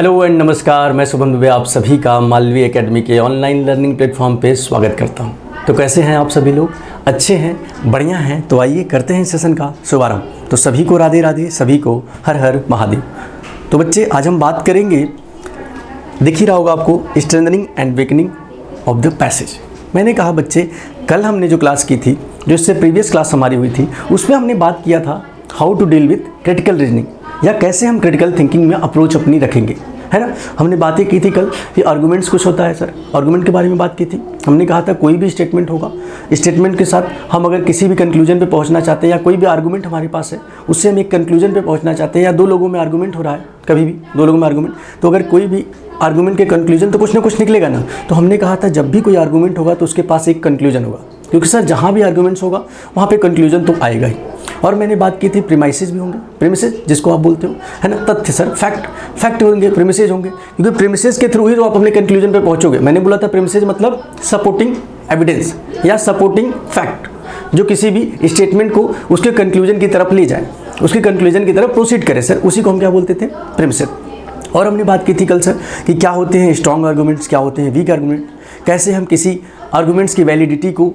Hello and नमस्कार, मैं शुभम दुबे आप सभी का मालवी एकेडमी के ऑनलाइन लर्निंग प्लेटफॉर्म पे स्वागत करता हूं। तो कैसे हैं आप सभी लोग? अच्छे हैं, बढ़िया हैं? तो आइए करते हैं सेशन का शुभारंभ। तो सभी को राधे राधे, सभी को हर हर महादेव। तो बच्चे आज हम बात करेंगे, दिख ही रहा होगा आपको, strengthening and weakening of the passage. मैंने कहा बच्चे, कल हमने जो क्लास की थी, जो इससे प्रीवियस क्लास हमारी हुई थी, उसमें हमने बात किया था how to deal with critical reasoning, या कैसे हम क्रिटिकल थिंकिंग में अप्रोच अपनी रखेंगे, है ना। हमने बातें की थी कल कि आर्गूमेंट्स कुछ होता है सर, आर्गूमेंट के बारे में बात की थी। हमने कहा था कोई भी स्टेटमेंट होगा, स्टेटमेंट के साथ हम अगर किसी भी कंक्लूजन पे पहुंचना चाहते हैं, या कोई भी आर्गूमेंट हमारे पास है उससे हम एक कंक्लूजन पे पहुंचना चाहते हैं, या दो लोगों में आर्गूमेंट हो रहा है, कभी भी दो लोगों में आर्गूमेंट, तो अगर कोई भी आर्गूमेंट के कंक्लूजन तो कुछ ना कुछ निकलेगा ना। तो हमने कहा था जब भी कोई आर्गूमेंट होगा तो उसके पास एक कंक्लूजन होगा, क्योंकि सर जहाँ भी आर्गूमेंट्स होगा वहाँ पे कंक्लूजन तो आएगा ही। और मैंने बात की थी प्रीमाइसेस भी होंगे, प्रीमिसेस जिसको आप बोलते हो, है ना, तथ्य सर, फैक्ट होंगे, प्रीमिसेस होंगे, क्योंकि प्रीमिसेस के थ्रू ही तो आप अपने कंक्लूजन पे पहुँचोगे। मैंने बोला था प्रीमिसेस मतलब सपोर्टिंग एविडेंस या सपोर्टिंग फैक्ट, जो किसी भी स्टेटमेंट को उसके कंक्लूजन की तरफ ले जाए, उसके कंक्लूजन की तरफ प्रोसीड करे सर, उसी को हम क्या बोलते थे? प्रीमिसेस। और हमने बात की थी कल सर कि क्या होते हैं स्ट्रॉन्ग आर्गूमेंट्स, क्या होते हैं वीक आर्गूमेंट, कैसे हम किसी आर्गूमेंट्स की वैलिडिटी को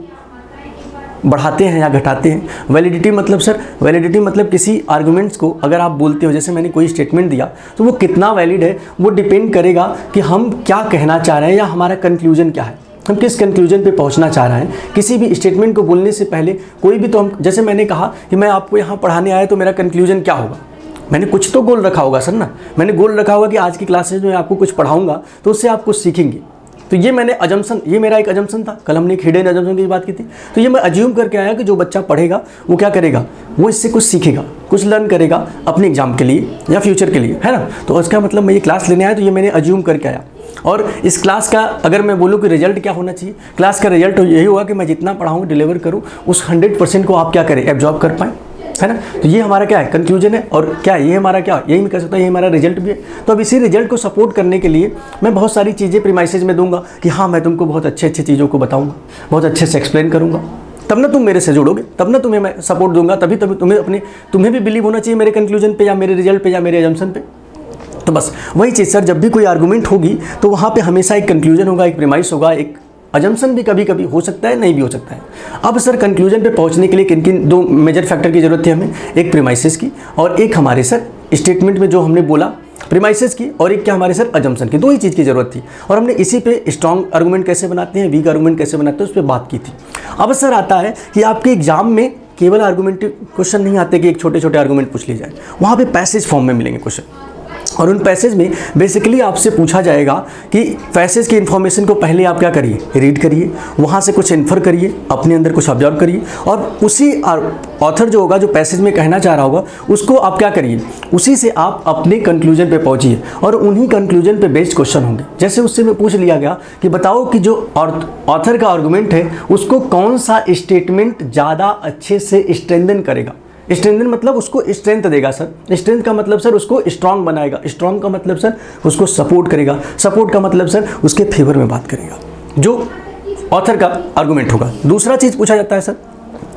बढ़ाते हैं या घटाते हैं। वैलिडिटी मतलब सर, वैलिडिटी मतलब किसी आर्गूमेंट्स को अगर आप बोलते हो, जैसे मैंने कोई स्टेटमेंट दिया तो वो कितना वैलिड है, वो डिपेंड करेगा कि हम क्या कहना चाह रहे हैं या हमारा कंक्लूजन क्या है, हम किस कंक्लूजन पे पहुंचना चाह रहे हैं। किसी भी स्टेटमेंट को बोलने से पहले कोई भी, तो हम, जैसे मैंने कहा कि मैं आपको यहाँ पढ़ाने आया तो मेरा कंक्लूजन क्या होगा, मैंने कुछ तो गोल रखा होगा सर ना। मैंने गोल रखा होगा कि आज की क्लासेज में आपको कुछ पढ़ाऊंगा तो उससे आप कुछ सीखेंगे। तो ये मैंने अजम्पशन, ये मेरा एक अजम्पशन था। कल हमने एक हिडन अजम्पशन की बात की थी। तो ये मैं अज्यूम करके आया कि जो बच्चा पढ़ेगा वो क्या करेगा, वो इससे कुछ सीखेगा, कुछ लर्न करेगा अपने एग्जाम के लिए या फ्यूचर के लिए, है ना। तो उसका मतलब मैं ये क्लास लेने आया तो ये मैंने अज्यूम करके आया। और इस क्लास का अगर मैं बोलूँ कि रिजल्ट क्या होना चाहिए, क्लास का रिजल्ट तो यही होगा कि मैं जितना पढ़ाऊँ, डिलीवर करूँ, उस 100% को आप क्या करें, एब्जॉर्ब कर पाएँ, है ना। तो ये हमारा क्या है, कंक्लूजन है। और क्या ये हमारा क्या, यही मैं कह सकता हूँ, ये हमारा रिजल्ट भी है। तो अब इसी रिजल्ट को सपोर्ट करने के लिए मैं बहुत सारी चीज़ें प्रीमाइसेज में दूंगा कि हाँ मैं तुमको बहुत अच्छे चीज़ों को बताऊंगा, बहुत अच्छे से एक्सप्लेन करूंगा, तब ना तुम मेरे से जुड़ोगे, तब ना तुम्हें मैं सपोर्ट दूंगा, तभी तुम्हें भी बिलीव होना चाहिए मेरे कंक्लूजन पे या मेरे रिजल्ट पे या मेरे एजम्पशन पे। तो बस वही चीज़ सर, जब भी कोई आर्गूमेंट होगी तो वहाँ पर हमेशा एक कंक्लूजन होगा, एक प्रीमाइस होगा, एक अजम्पशन भी कभी कभी हो सकता है, नहीं भी हो सकता है। अब सर कंक्लूजन पे पहुंचने के लिए किन किन दो मेजर फैक्टर की जरूरत थी हमें, एक प्रीमाइसेस की और एक हमारे सर स्टेटमेंट में जो हमने बोला प्रीमाइसेस की, और एक क्या हमारे सर अजम्पशन की, दो ही चीज़ की जरूरत थी। और हमने इसी पे स्ट्रॉन्ग आर्गूमेंट कैसे बनाते हैं, वीक आर्गूमेंट कैसे बनाते हैं, उस पर बात की थी। अब सर आता है कि आपके एग्जाम में केवल आर्गूमेंटिव क्वेश्चन नहीं आते कि एक छोटे छोटे आर्गूमेंट पूछ लिए जाए, वहाँ पर पैसेज फॉर्म में मिलेंगे क्वेश्चन। और उन पैसेज में बेसिकली आपसे पूछा जाएगा कि पैसेज की इन्फॉर्मेशन को पहले आप क्या करिए, रीड करिए, वहाँ से कुछ इन्फर करिए, अपने अंदर कुछ ऑब्जर्व करिए, और उसी ऑथर जो होगा, जो पैसेज में कहना चाह रहा होगा, उसको आप क्या करिए, उसी से आप अपने कंक्लूजन पे पहुँचिए, और उन्हीं कंक्लूजन पे बेस्ड क्वेश्चन होंगे। जैसे उससे में पूछ लिया गया कि बताओ कि जो ऑथर का आर्गूमेंट है उसको कौन सा स्टेटमेंट ज़्यादा अच्छे से स्ट्रेंथन करेगा। स्ट्रेंथन मतलब उसको स्ट्रेंथ देगा सर, स्ट्रेंथ का मतलब सर उसको स्ट्रांग बनाएगा, स्ट्रांग का मतलब सर उसको सपोर्ट करेगा, सपोर्ट का मतलब सर उसके फेवर में बात करेगा, जो ऑथर का आर्गूमेंट होगा। दूसरा चीज़ पूछा जाता है सर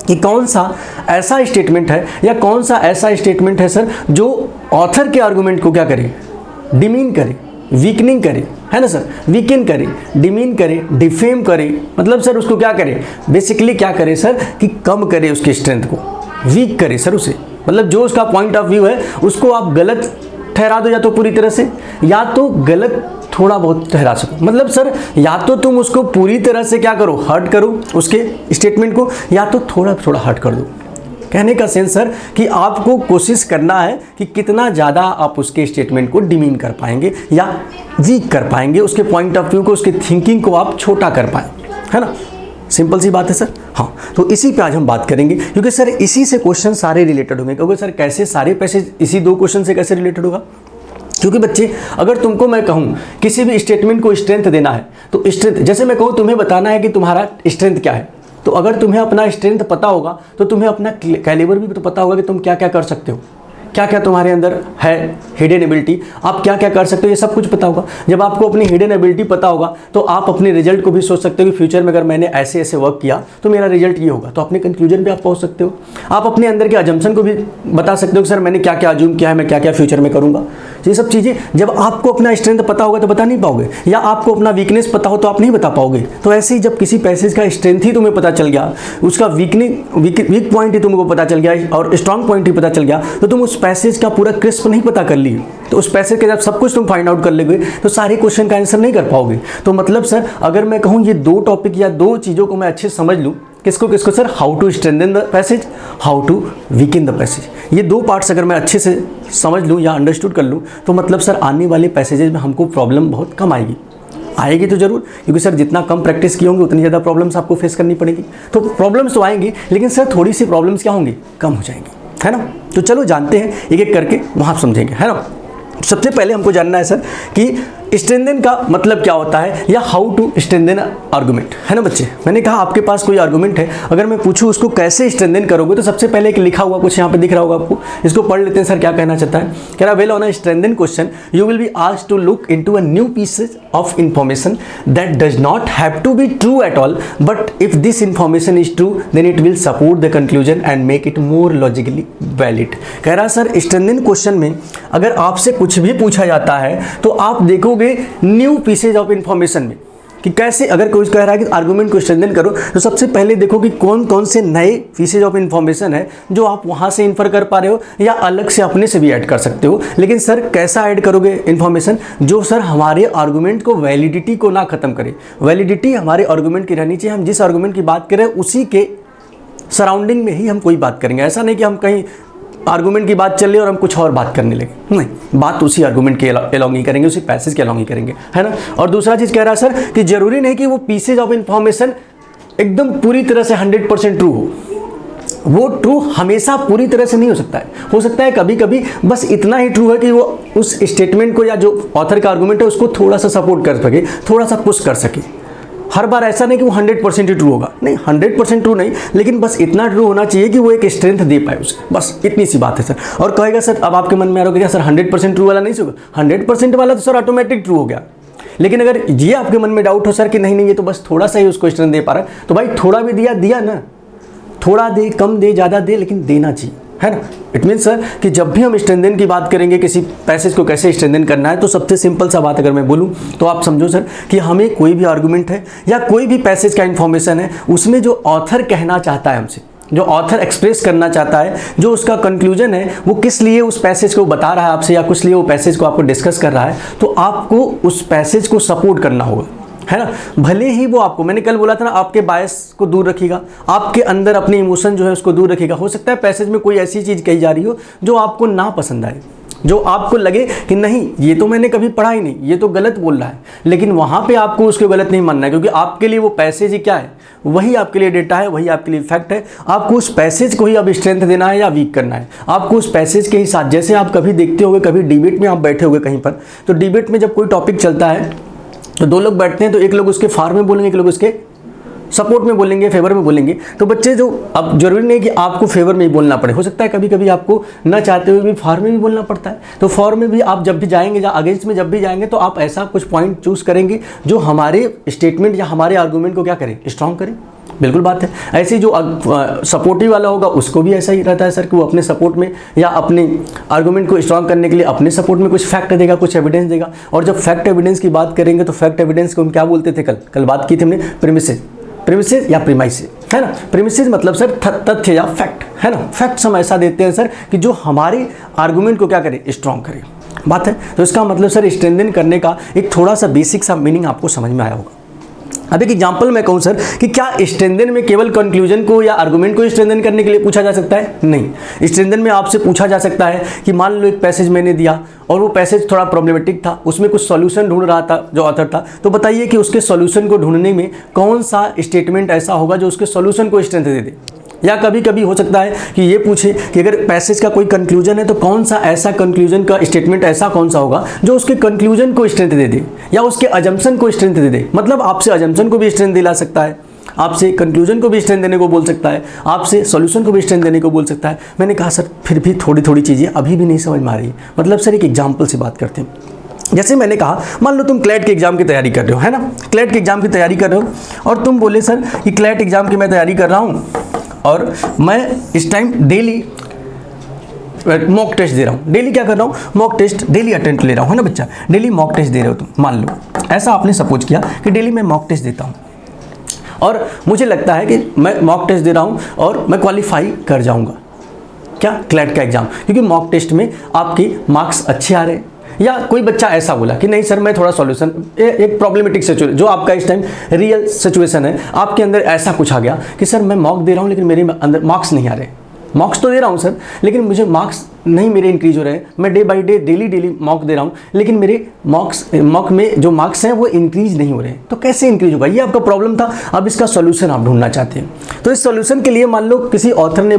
कि कौन सा ऐसा स्टेटमेंट है या कौन सा ऐसा स्टेटमेंट है सर जो ऑथर के आर्गूमेंट को क्या करे, डिमीन करे, वीकनिंग करे, है ना सर, वीकन करे, डिमीन करे, डिफेम करे, मतलब सर उसको क्या करे, बेसिकली क्या करे सर कि कम करे उसकी स्ट्रेंथ को, वीक करे सर उसे, मतलब जो उसका पॉइंट ऑफ व्यू है उसको आप गलत ठहरा दो, या तो पूरी तरह से, या तो गलत थोड़ा बहुत ठहरा सको। मतलब सर या तो तुम उसको पूरी तरह से क्या करो, हर्ट करो उसके स्टेटमेंट को, या तो थोड़ा थोड़ा हर्ट कर दो। कहने का सेंस सर कि आपको कोशिश करना है कि कितना ज़्यादा आप उसके स्टेटमेंट को डिमीन कर पाएंगे या वीक कर पाएंगे, उसके पॉइंट ऑफ व्यू को, उसके थिंकिंग को आप छोटा कर पाएँ, है ना। सिंपल सी बात है सर। हाँ, तो इसी पे आज हम बात करेंगे, क्योंकि सर इसी से क्वेश्चन सारे रिलेटेड होंगे। क्योंकि सर कैसे सारे पैसेज इसी दो क्वेश्चन से कैसे रिलेटेड होगा, क्योंकि बच्चे अगर तुमको मैं कहूँ किसी भी स्टेटमेंट को स्ट्रेंथ देना है, तो स्ट्रेंथ, जैसे मैं कहूँ तुम्हें बताना है कि तुम्हारा स्ट्रेंथ क्या है, तो अगर तुम्हें अपना स्ट्रेंथ पता होगा तो तुम्हें अपना कैलिबर भी तो पता होगा कि तुम क्या क्या कर सकते हो, क्या क्या तुम्हारे अंदर है हिडन एबिलिटी, आप क्या क्या कर सकते हो, ये सब कुछ पता होगा। जब आपको अपनी हिडन एबिलिटी पता होगा तो आप अपने रिजल्ट को भी सोच सकते हो कि फ्यूचर में अगर मैंने ऐसे ऐसे वर्क किया तो मेरा रिजल्ट ये होगा, तो अपने कंक्लूजन पे आप पहुंच सकते हो। आप अपने अंदर के अजम्पशन को भी बता सकते हो कि सर मैंने क्या क्या अज्यूम किया है, मैं क्या क्या फ्यूचर में करूँगा। ये सब चीज़ें जब आपको अपना स्ट्रेंथ पता होगा तो बता नहीं पाओगे, या आपको अपना वीकनेस पता हो तो आप नहीं बता पाओगे। तो ऐसे ही जब किसी पैसेज का स्ट्रेंथ ही तुम्हें पता चल गया, उसका वीक पॉइंट ही तुमको पता चल गया और स्ट्रांग पॉइंट ही पता चल गया, तो तुम उस पैसेज का पूरा क्रिस्प नहीं पता कर ली। तो उस पैसेज का जब सब कुछ तुम फाइंड आउट कर लोगे तो सारे क्वेश्चन का आंसर नहीं कर पाओगे। तो मतलब सर अगर मैं कहूँ ये 2 टॉपिक या 2 चीज़ों को मैं अच्छे से समझ लूँ, किसको किसको sir, how to strengthen the passage, how to weaken the passage, ये 2 पार्ट्स अगर मैं अच्छे से समझ लूँ या अंडरस्टूड कर लूँ तो मतलब सर आने वाले पैसेजेस में हमको प्रॉब्लम बहुत कम आएगी तो जरूर, क्योंकि सर जितना कम प्रैक्टिस की होंगी उतनी ज़्यादा प्रॉब्लम्स आपको फेस करनी पड़ेगी। तो प्रॉब्लम्स तो आएंगी लेकिन सर थोड़ी सी प्रॉब्लम्स क्या होंगी, कम हो जाएंगी, है ना। तो चलो जानते हैं एक एक करके, वहाँ आप समझेंगे, है ना। सबसे पहले हमको जानना है सर कि स्ट्रेंथन का मतलब क्या होता है, या हाउ टू स्ट्रेंथन आर्गुमेंट, है ना बच्चे। मैंने कहा आपके पास कोई आर्गुमेंट है, अगर मैं पूछूं उसको कैसे स्ट्रेंथन करोगे, तो सबसे पहले एक लिखा हुआ कुछ यहाँ पे दिख रहा होगा आपको, इसको पढ़ लेते हैं। सर क्या कहना चाहता है, कह रहा well on a strengthen question you will be asked to look into a new pieces of information that does not have to be true at all, but if this information is true then it will support the conclusion and make it more logically valid. कह रहा sir strengthen question में अगर आपसे कुछ भी पूछा जाता है तो आप देखोगे न्यू पीसेज ऑफ इंफॉर्मेशन में कि कैसे, अगर कोई कह रहा है कि आर्गुमेंट को स्ट्रेंथन करो तो सबसे पहले देखो कि कौन कौन से नए पीसेज ऑफ इंफॉर्मेशन है जो आप वहां से इन्फर कर पा रहे हो या अलग से अपने से भी ऐड कर सकते हो। लेकिन सर कैसा ऐड करोगे इंफॉर्मेशन, जो सर हमारे आर्गुमेंट को वैलिडिटी को ना खत्म करे। वैलिडिटी हमारे आर्गुमेंट की रहनी चाहिए, हम जिस आर्गुमेंट की बात करें उसी के सराउंडिंग में ही हम कोई बात करेंगे। ऐसा नहीं कि हम कहीं आर्गुमेंट की बात चल रही है और हम कुछ और बात करने लगे, नहीं, बात उसी आर्गुमेंट के अलोंग ही करेंगे, उसी पैसेज के अलोंग ही करेंगे, है ना। और दूसरा चीज़ कह रहा है सर कि जरूरी नहीं कि वो पीसेज ऑफ इंफॉर्मेशन एकदम पूरी तरह से 100% ट्रू हो। वो ट्रू हमेशा पूरी तरह से नहीं हो सकता है कभी कभी बस इतना ही ट्रू है कि वो उस स्टेटमेंट को या जो ऑथर का आर्गुमेंट है उसको थोड़ा सा सपोर्ट कर सके, थोड़ा सा पुश कर सके। हर बार ऐसा नहीं कि वो 100% ही ट्रू होगा, नहीं 100% ट्रू नहीं, लेकिन बस इतना ट्रू होना चाहिए कि वो एक स्ट्रेंथ दे पाए उसे, बस इतनी सी बात है सर। और कहेगा सर, अब आपके मन में आ रहा होगा सर 100% ट्रू वाला नहीं होगा, 100% वाला तो सर ऑटोमेटिक ट्रू हो गया। लेकिन अगर ये आपके मन में डाउट हो सर कि नहीं ये तो बस थोड़ा सा ही उसको स्ट्रेंथ दे पा रहा है, तो भाई थोड़ा भी दिया ना, थोड़ा दे, कम दे, ज़्यादा दे, लेकिन देना चाहिए, है ना। इट मीन्स सर कि जब भी हम स्ट्रेंथन की बात करेंगे, किसी पैसेज को कैसे स्ट्रेंथन करना है, तो सबसे सिंपल सा बात अगर मैं बोलूं तो आप समझो सर कि हमें कोई भी आर्गुमेंट है या कोई भी पैसेज का इन्फॉर्मेशन है, उसमें जो ऑथर कहना चाहता है हमसे, जो ऑथर एक्सप्रेस करना चाहता है, जो उसका कंक्लूजन है, वो किस लिए उस पैसेज को बता रहा है आपसे या किस लिए वो पैसेज को आपको डिस्कस कर रहा है, तो आपको उस पैसेज को सपोर्ट करना होगा, है ना। भले ही वो आपको, मैंने कल बोला था ना, आपके बायस को दूर रखेगा, आपके अंदर अपनी इमोशन जो है उसको दूर रखेगा। हो सकता है पैसेज में कोई ऐसी चीज़ कही जा रही हो जो आपको ना पसंद आए, जो आपको लगे कि नहीं ये तो मैंने कभी पढ़ा ही नहीं, ये तो गलत बोल रहा है, लेकिन वहाँ पे आपको उसको गलत नहीं मानना है, क्योंकि आपके लिए वो पैसेज ही क्या है, वही आपके लिए डेटा है, वही आपके लिए फैक्ट है। आपको उस पैसेज को ही अब स्ट्रेंथ देना है या वीक करना है, आपको उस पैसेज के ही साथ। जैसे आप कभी देखते होंगे, कभी डिबेट में आप बैठे होंगे कहीं पर, तो डिबेट में जब कोई टॉपिक चलता है तो 2 लोग बैठते हैं, तो एक लोग उसके फार में बोलेंगे, एक लोग उसके सपोर्ट में बोलेंगे, फेवर में बोलेंगे। तो बच्चे जो, अब जरूरी नहीं कि आपको फेवर में ही बोलना पड़े, हो सकता है कभी कभी आपको ना चाहते हुए भी फार में भी बोलना पड़ता है। तो फार में भी आप जब भी जाएंगे या अगेंस्ट में जब भी जाएंगे तो आप ऐसा कुछ पॉइंट चूज करेंगे जो हमारे स्टेटमेंट या हमारे आर्गूमेंट को क्या करें, स्ट्रॉन्ग करें। बिल्कुल बात है। ऐसे जो सपोर्टिव वाला होगा उसको भी ऐसा ही रहता है सर कि वो अपने सपोर्ट में या अपने आर्गुमेंट को स्ट्रॉन्ग करने के लिए अपने सपोर्ट में कुछ फैक्ट देगा, कुछ एविडेंस देगा। और जब फैक्ट एविडेंस की बात करेंगे तो फैक्ट एविडेंस को हम क्या बोलते थे, कल बात की थी हमने, प्रीमिसेस या प्रीमाइसेस, है ना। प्रीमिसेस मतलब सर तथ्य या फैक्ट, है ना। फैक्ट्स हम ऐसा देते हैं सर कि जो हमारे आर्गुमेंट को क्या करे, स्ट्रॉन्ग करे। बात है। तो इसका मतलब सर स्ट्रेंथन करने का एक थोड़ा सा बेसिक सा मीनिंग आपको समझ में आया होगा। अब एक एग्जांपल मैं कहूँ सर कि क्या स्ट्रेंथन में केवल कंक्लूजन को या आर्गुमेंट को स्ट्रेंथन करने के लिए पूछा जा सकता है? नहीं। स्ट्रेंथन में आपसे पूछा जा सकता है कि मान लो एक पैसेज मैंने दिया और वो पैसेज थोड़ा प्रॉब्लमेटिक था, उसमें कुछ सॉल्यूशन ढूंढ रहा था जो ऑथर था, तो बताइए कि उसके सॉल्यूशन को ढूंढने में कौन सा स्टेटमेंट ऐसा होगा जो उसके सॉल्यूशन को स्ट्रेंथ दे दे। या कभी कभी हो सकता है कि ये पूछे कि अगर पैसेज का कोई कंक्लूजन है तो कौन सा ऐसा कंक्लूजन का स्टेटमेंट ऐसा कौन सा होगा जो उसके कंक्लूजन को स्ट्रेंथ दे दे या उसके अजम्पशन को स्ट्रेंथ दे दे। मतलब आपसे अजम्पशन को भी स्ट्रेंथ दिला सकता है, आपसे कंक्लूजन को भी स्ट्रेंथ देने को बोल सकता है, आपसे सॉल्यूशन को भी स्ट्रेंथ देने को बोल सकता है। मैंने कहा सर फिर भी थोड़ी थोड़ी चीज़ें अभी भी नहीं समझ में आ रही। मतलब सर एक एग्जाम्पल से बात करते हैं। जैसे मैंने कहा, मान लो तुम क्लैट के एग्जाम की तैयारी कर रहे हो, है ना, क्लैट के एग्जाम की तैयारी कर रहे हो और तुम बोले सर कि क्लैट एग्जाम की मैं तैयारी कर रहा हूँ और मैं इस टाइम डेली मॉक टेस्ट दे रहा हूँ। डेली क्या कर रहा हूँ? मॉक टेस्ट डेली अटेंड ले रहा हूँ, है ना बच्चा, डेली मॉक टेस्ट दे रहे हो तुम। मान लो ऐसा आपने सपोज किया कि डेली मैं मॉक टेस्ट देता हूँ और मुझे लगता है कि मैं मॉक टेस्ट दे रहा हूँ और मैं क्वालिफाई कर जाऊँगा क्या क्लैट का एग्जाम, क्योंकि मॉक टेस्ट में आपके मार्क्स अच्छे आ रहे हैं। या कोई बच्चा ऐसा बोला कि नहीं सर मैं थोड़ा सॉल्यूशन, एक प्रॉब्लमेटिक सिचुएशन जो आपका इस टाइम रियल सिचुएशन है, आपके अंदर ऐसा कुछ आ गया कि सर मैं मॉक दे रहा हूँ लेकिन मेरे अंदर मार्क्स नहीं आ रहे। मार्क्स तो दे रहा हूँ सर लेकिन मुझे मार्क्स नहीं मेरे इंक्रीज हो रहे हैं। मैं day by day daily mock दे रहा हूँ लेकिन मेरे मॉक में जो मार्क्स हैं वो इंक्रीज नहीं हो रहे हैं। तो कैसे इंक्रीज होगा? ये आपका प्रॉब्लम था। अब इसका सॉल्यूशन आप ढूंढना चाहते हैं। तो इस सॉल्यूशन के लिए मान लो किसी ऑथर ने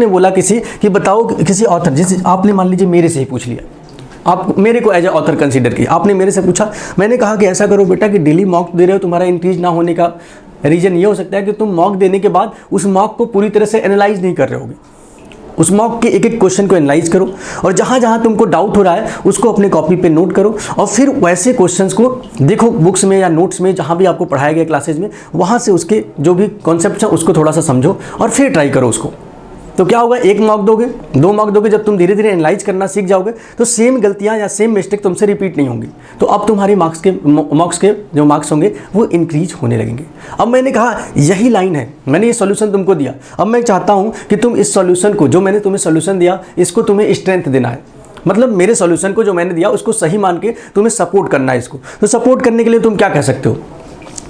बोला किसी कि बताओ, किसी ऑथर, जैसे आपने मान लीजिए मेरे से ही पूछ लिया, आप मेरे को एज ए ऑथर कंसीडर किया, आपने मेरे से पूछा, मैंने कहा कि ऐसा करो बेटा कि डेली मॉक दे रहे हो, तुम्हारा इंक्रीज ना होने का रीज़न ये हो सकता है कि तुम मॉक देने के बाद उस मॉक को पूरी तरह से एनालाइज नहीं कर रहे होगे। उस मॉक के एक एक क्वेश्चन को एनालाइज करो और जहाँ जहाँ तुमको डाउट हो रहा है उसको अपने कॉपी पे नोट करो और फिर वैसे क्वेश्चंस को देखो बुक्स में या नोट्स में, जहाँ भी आपको पढ़ाया गया क्लासेज में, वहाँ से उसके जो भी कॉन्सेप्ट हैं उसको थोड़ा सा समझो और फिर ट्राई करो उसको। तो क्या होगा, एक मॉक दोगे, दो मॉक दोगे, जब तुम धीरे धीरे एनालाइज करना सीख जाओगे तो सेम गलतियां या सेम मिस्टेक तुमसे रिपीट नहीं होंगी। तो अब तुम्हारे मॉक्स के जो मार्क्स होंगे वो इंक्रीज होने लगेंगे। अब मैंने कहा यही लाइन है, मैंने ये सॉल्यूशन तुमको दिया। अब मैं चाहता हूं कि तुम इस सॉल्यूशन को, जो मैंने तुम्हें सॉल्यूशन दिया, इसको तुम्हें स्ट्रेंथ देना है। मतलब मेरे सॉल्यूशन को जो मैंने दिया उसको सही मान के तुम्हें सपोर्ट करना है इसको। तो सपोर्ट करने के लिए तुम क्या कह सकते हो?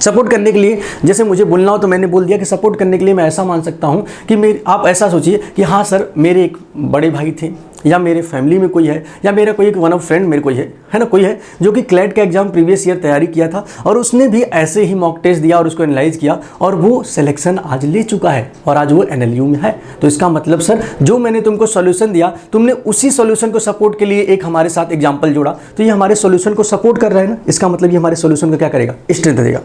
सपोर्ट करने के लिए जैसे मुझे बोलना हो तो मैंने बोल दिया कि सपोर्ट करने के लिए मैं ऐसा मान सकता हूँ कि आप ऐसा सोचिए कि हाँ सर मेरे एक बड़े भाई थे या मेरे फैमिली में कोई है या मेरा कोई एक वन ऑफ फ्रेंड मेरे कोई है ना, कोई है जो कि क्लैट का एग्जाम प्रीवियस ईयर तैयारी किया था और उसने भी ऐसे ही मॉक टेस्ट दिया और उसको एनालाइज किया और वो सिलेक्शन आज ले चुका है और आज वो NLU में है। तो इसका मतलब सर जो मैंने तुमको सॉल्यूशन दिया, तुमने उसी सॉल्यूशन को सपोर्ट के लिए एक हमारे साथ एग्जाम्पल जोड़ा, तो ये हमारे सॉल्यूशन को सपोर्ट कर रहा है ना। इसका मतलब ये हमारे सॉल्यूशन को क्या करेगा? स्ट्रेंथ देगा।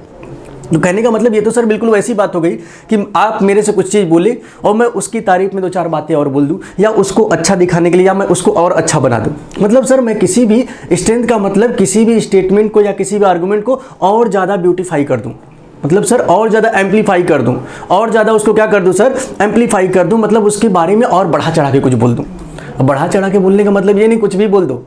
तो कहने का मतलब ये तो सर बिल्कुल वैसी बात हो गई कि आप मेरे से कुछ चीज़ बोले और मैं उसकी तारीफ में दो चार बातें और बोल दूं या उसको अच्छा दिखाने के लिए या मैं उसको और अच्छा बना दूं। मतलब सर मैं किसी भी स्ट्रेंथ का मतलब किसी भी स्टेटमेंट को या किसी भी आर्गूमेंट को और ज़्यादा ब्यूटीफाई कर दूं, मतलब सर और ज़्यादा एम्पलीफाई कर दूं, और ज़्यादा उसको क्या कर दूं सर? एम्पलीफाई कर दूं, मतलब उसके बारे में और बढ़ा चढ़ा के कुछ बोल दूं। बढ़ा चढ़ा के बोलने का मतलब ये नहीं कुछ भी बोल दो,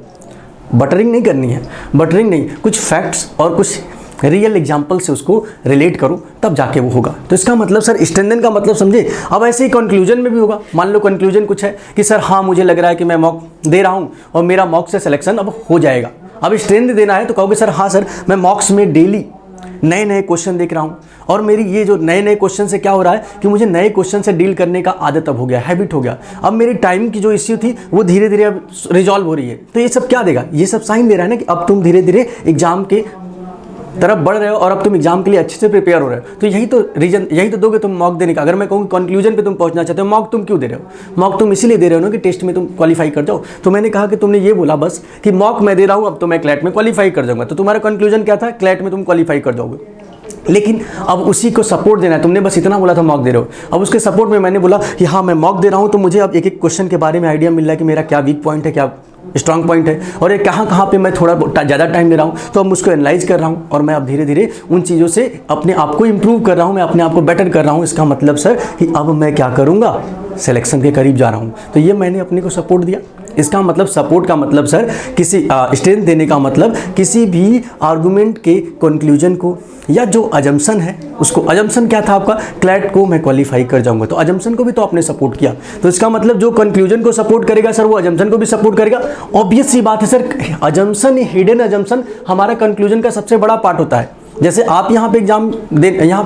बटरिंग नहीं करनी है, बटरिंग नहीं, कुछ फैक्ट्स और कुछ रियल एग्जाम्पल से उसको रिलेट करो तब जाके वो होगा। तो इसका मतलब सर स्ट्रेंथन का मतलब समझे। अब ऐसे ही कंक्लूजन में भी होगा। मान लो कंक्लूजन कुछ है कि सर हाँ मुझे लग रहा है कि मैं मॉक दे रहा हूँ और मेरा मॉक से सिलेक्शन अब हो जाएगा। अब स्ट्रेंथ देना है तो कहोगे सर हाँ सर मैं मॉक्स में डेली नए नए क्वेश्चन देख रहा हूँ और मेरी ये जो नए नए क्वेश्चन से क्या हो रहा है कि मुझे नए क्वेश्चन से डील करने का आदत अब हो गया, हैबिट हो गया। अब मेरी टाइम की जो इश्यू थी वो धीरे धीरे अब रिजॉल्व हो रही है। तो ये सब क्या देगा? ये सब साइन दे रहा है ना कि अब तुम धीरे धीरे एग्जाम के तरफ बढ़ रहे हो और अब तुम एग्जाम के लिए अच्छे से प्रिपेयर हो रहे हो। तो यही तो रीजन, यही तो दोगे तुम मॉक देने का। अगर मैं कहूँ कंक्लूजन पे तुम पहुंचना चाहते हो, मॉक तुम क्यों दे रहे हो? मॉक तुम इसीलिए दे रहे हो ना कि टेस्ट में तुम क्वालिफाई कर जाओ। तो मैंने कहा कि तुमने ये बोला बस कि मॉक मैं दे रहा हूँ अब तो मैं क्लैट में क्वालिफाई कर जाऊँगा। तो तुम्हारा कंक्लूजन क्या था? क्लैट में तुम क्वालिफाई कर जाओगे। लेकिन अब उसी को सपोर्ट देना है। तुमने बस इतना बोला था मॉक दे रहे हो, अब उसके सपोर्ट में मैंने बोला कि हाँ मैं मॉक दे रहा हूँ तो मुझे अब एक एक क्वेश्चन के बारे में आइडिया मिल रहा है कि मेरा क्या वीक पॉइंट है, क्या स्ट्रॉन्ग पॉइंट है और ये कहाँ पे मैं थोड़ा ज़्यादा टाइम ले रहा हूँ। तो अब उसको एनालाइज कर रहा हूँ और मैं अब धीरे धीरे उन चीज़ों से अपने आप को इम्प्रूव कर रहा हूँ, मैं अपने आप को बेटर कर रहा हूँ। इसका मतलब सर कि अब मैं क्या करूँगा? सिलेक्शन के करीब जा रहा हूँ। तो ये मैंने अपने को सपोर्ट दिया। इसका मतलब सपोर्ट का मतलब सर किसी स्ट्रेंथ देने का मतलब किसी भी आर्गूमेंट के कंक्लूजन को या जो अजम्पशन है उसको। अजम्पशन क्या था आपका? क्लैट को मैं क्वालिफाई कर जाऊंगा। तो अजम्पशन को भी तो आपने सपोर्ट किया। तो इसका मतलब जो कंक्लूजन को सपोर्ट करेगा सर वो अजम्पशन को भी सपोर्ट करेगा। ऑब्वियस सी बात है सर, अजम्पशन, हिडन अजम्पशन हमारा कंक्लूजन का सबसे बड़ा पार्ट होता है। जैसे आप यहाँ पे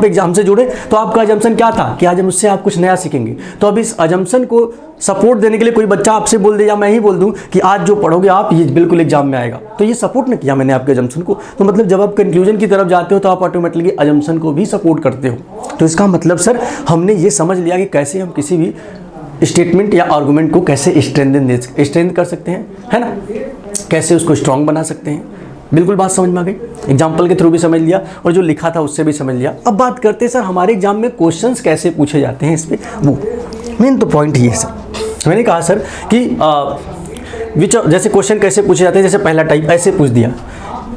एग्जाम से जुड़े तो आपका अजम्पशन क्या था कि आज हम उससे आप कुछ नया सीखेंगे। तो अब इस अजम्पशन को सपोर्ट देने के लिए कोई बच्चा आपसे बोल दे या मैं ही बोल दूं कि आज जो पढ़ोगे आप ये बिल्कुल एग्जाम में आएगा, तो ये सपोर्ट नहीं किया मैंने आपके अजम्पशन को। तो मतलब जब आप कंक्लूजन की तरफ जाते हो तो आप ऑटोमेटिकली अजम्पशन को भी सपोर्ट करते हो। तो इसका मतलब सर हमने ये समझ लिया कि कैसे हम किसी भी स्टेटमेंट या आर्गूमेंट को कैसे स्ट्रेंथ कर सकते हैं, है ना, कैसे उसको स्ट्रॉन्ग बना सकते हैं। बिल्कुल बात समझ में आ गई, एग्जाम्पल के थ्रू भी समझ लिया और जो लिखा था उससे भी समझ लिया। अब बात करते हैं सर हमारे एग्जाम में क्वेश्चंस कैसे पूछे जाते हैं, इस पे वो मेन तो पॉइंट ही है सर। मैंने कहा सर कि जैसे क्वेश्चन कैसे पूछे जाते हैं, जैसे पहला टाइप ऐसे पूछ दिया।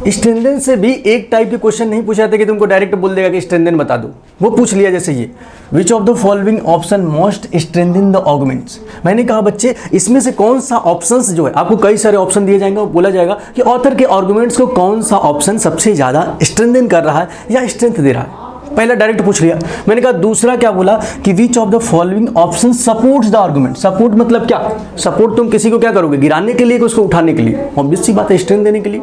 स्ट्रेंथन से भी एक टाइप के क्वेश्चन नहीं पूछे जाते कि तुमको डायरेक्ट बोल देगा कि स्ट्रेंथन बता दो, वो पूछ लिया जैसे ये विच of the following option most strengthen the arguments. मैंने कहा बच्चे इसमें से कौन सा ऑप्शंस जो है, आपको कई सारे ऑप्शन दिए जाएंगे और बोला जाएगा कि ऑथर के आर्गुमेंट्स को कौन सा ऑप्शन सबसे ज़्यादा स्ट्रेंथन कर रहा है या स्ट्रेंथ दे रहा है। पहला डायरेक्ट पूछ लिया। मैंने कहा दूसरा क्या बोला कि which of the following option supports the argument. Support मतलब क्या, सपोर्ट तुम किसी को क्या करोगे, गिराने के लिए कि उसको उठाने के लिए, ऑब्वियस सी बात है स्ट्रेंथ देने के लिए।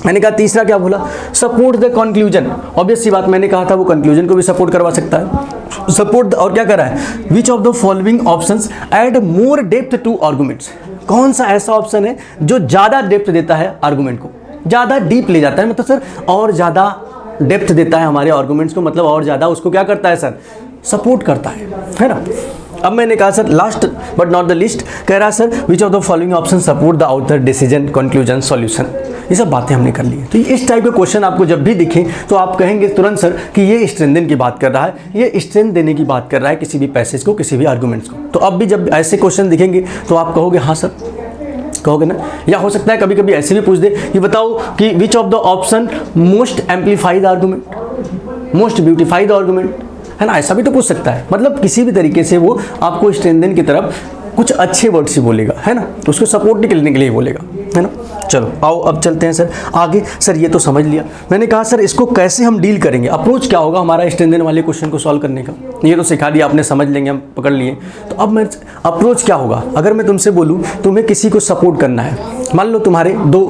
मैंने कहा तीसरा क्या बोला, सपोर्ट द कंक्लूजन, ऑब्वियस सी बात मैंने कहा था वो कंक्लूजन को भी सपोर्ट करवा सकता है। सपोर्ट और क्या कर रहा है, which of the following options add more depth to arguments. कौन सा ऐसा ऑप्शन है जो ज़्यादा डेप्थ देता है आर्गुमेंट को, ज़्यादा डीप ले जाता है, मतलब सर और ज़्यादा डेप्थ देता है हमारे आर्गुमेंट्स को, मतलब और ज़्यादा उसको क्या करता है सर, सपोर्ट करता है ना। अब मैंने कहा sir last but not the list, कह रहा है sir which of the following option support the outer decision conclusion solution. ये सब बातें हमने कर ली है। तो इस टाइप के क्वेश्चन आपको जब भी दिखे तो आप कहेंगे तुरंत सर कि ये स्ट्रेंथन की बात कर रहा है, ये स्ट्रेंथ देने की बात कर रहा है किसी भी पैसेज को, किसी भी आर्गुमेंट्स को। तो अब भी जब ऐसे क्वेश्चन दिखेंगे तो आप कहोगे हाँ सर, कहोगे ना। या हो सकता है कभी कभी ऐसे भी पूछ दे कि बताओ कि which of the option most amplify the argument, most beautify the argument, है ना, ऐसा भी तो पूछ सकता है। मतलब किसी भी तरीके से वो आपको स्ट्रेंथन की तरफ कुछ अच्छे वर्ड से बोलेगा, है ना, तो उसको सपोर्ट करने के लिए बोलेगा, है ना। चलो आओ अब चलते हैं सर आगे। सर ये तो समझ लिया। मैंने कहा सर इसको कैसे हम डील करेंगे, अप्रोच क्या होगा हमारा स्ट्रेंथन वाले क्वेश्चन को सॉल्व करने का, ये तो सिखा दिया आपने, समझ लेंगे, हम पकड़ लिए। तो अब मैं अप्रोच क्या होगा, अगर मैं तुमसे बोलूँ तुम्हें किसी को सपोर्ट करना है, मान लो तुम्हारे दो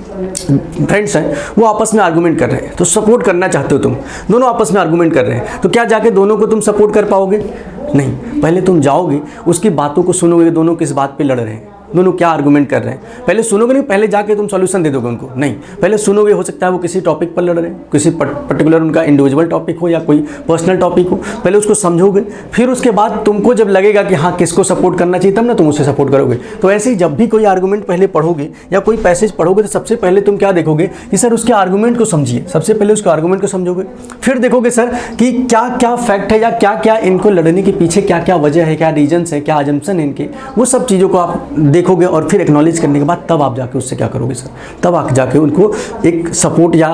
फ्रेंड्स हैं, वो आपस में आर्गुमेंट कर रहे हैं, तो सपोर्ट करना चाहते हो तुम, दोनों आपस में आर्गुमेंट कर रहे हैं, तो क्या जाके दोनों को तुम सपोर्ट कर पाओगे? नहीं, पहले तुम जाओगे उसकी बातों को सुनोगे, दोनों किस बात पे लड़ रहे हैं, दोनों क्या आर्गुमेंट कर रहे हैं, पहले सुनोगे नहीं, पहले जाके तुम सॉल्यूशन दे दोगे उनको, नहीं, पहले सुनोगे। हो सकता है वो किसी टॉपिक पर लड़ रहे हैं, किसी पर्टिकुलर उनका इंडिविजुअल टॉपिक हो या कोई पर्सनल टॉपिक हो, पहले उसको समझोगे, फिर उसके बाद तुमको जब लगेगा कि हाँ किसको सपोर्ट करना चाहिए, तब ना तुम उसे सपोर्ट करोगे। तो ऐसे ही जब भी कोई आर्गुमेंट पहले पढ़ोगे या कोई पैसेज पढ़ोगे तो सबसे पहले तुम क्या देखोगे कि सर उसके आर्गुमेंट को समझिए, सबसे पहले उसके आर्गुमेंट को समझोगे, फिर देखोगे सर कि क्या क्या फैक्ट है या क्या क्या इनको लड़ने के पीछे क्या क्या वजह है, क्या रीजन्स है, क्या अजम्पशन है इनके, वो सब चीज़ों को आप देखोगे और फिर एक्नॉलेज करने के बाद तब आप जाके उससे क्या करोगे सर, तब आप जाके उनको एक सपोर्ट या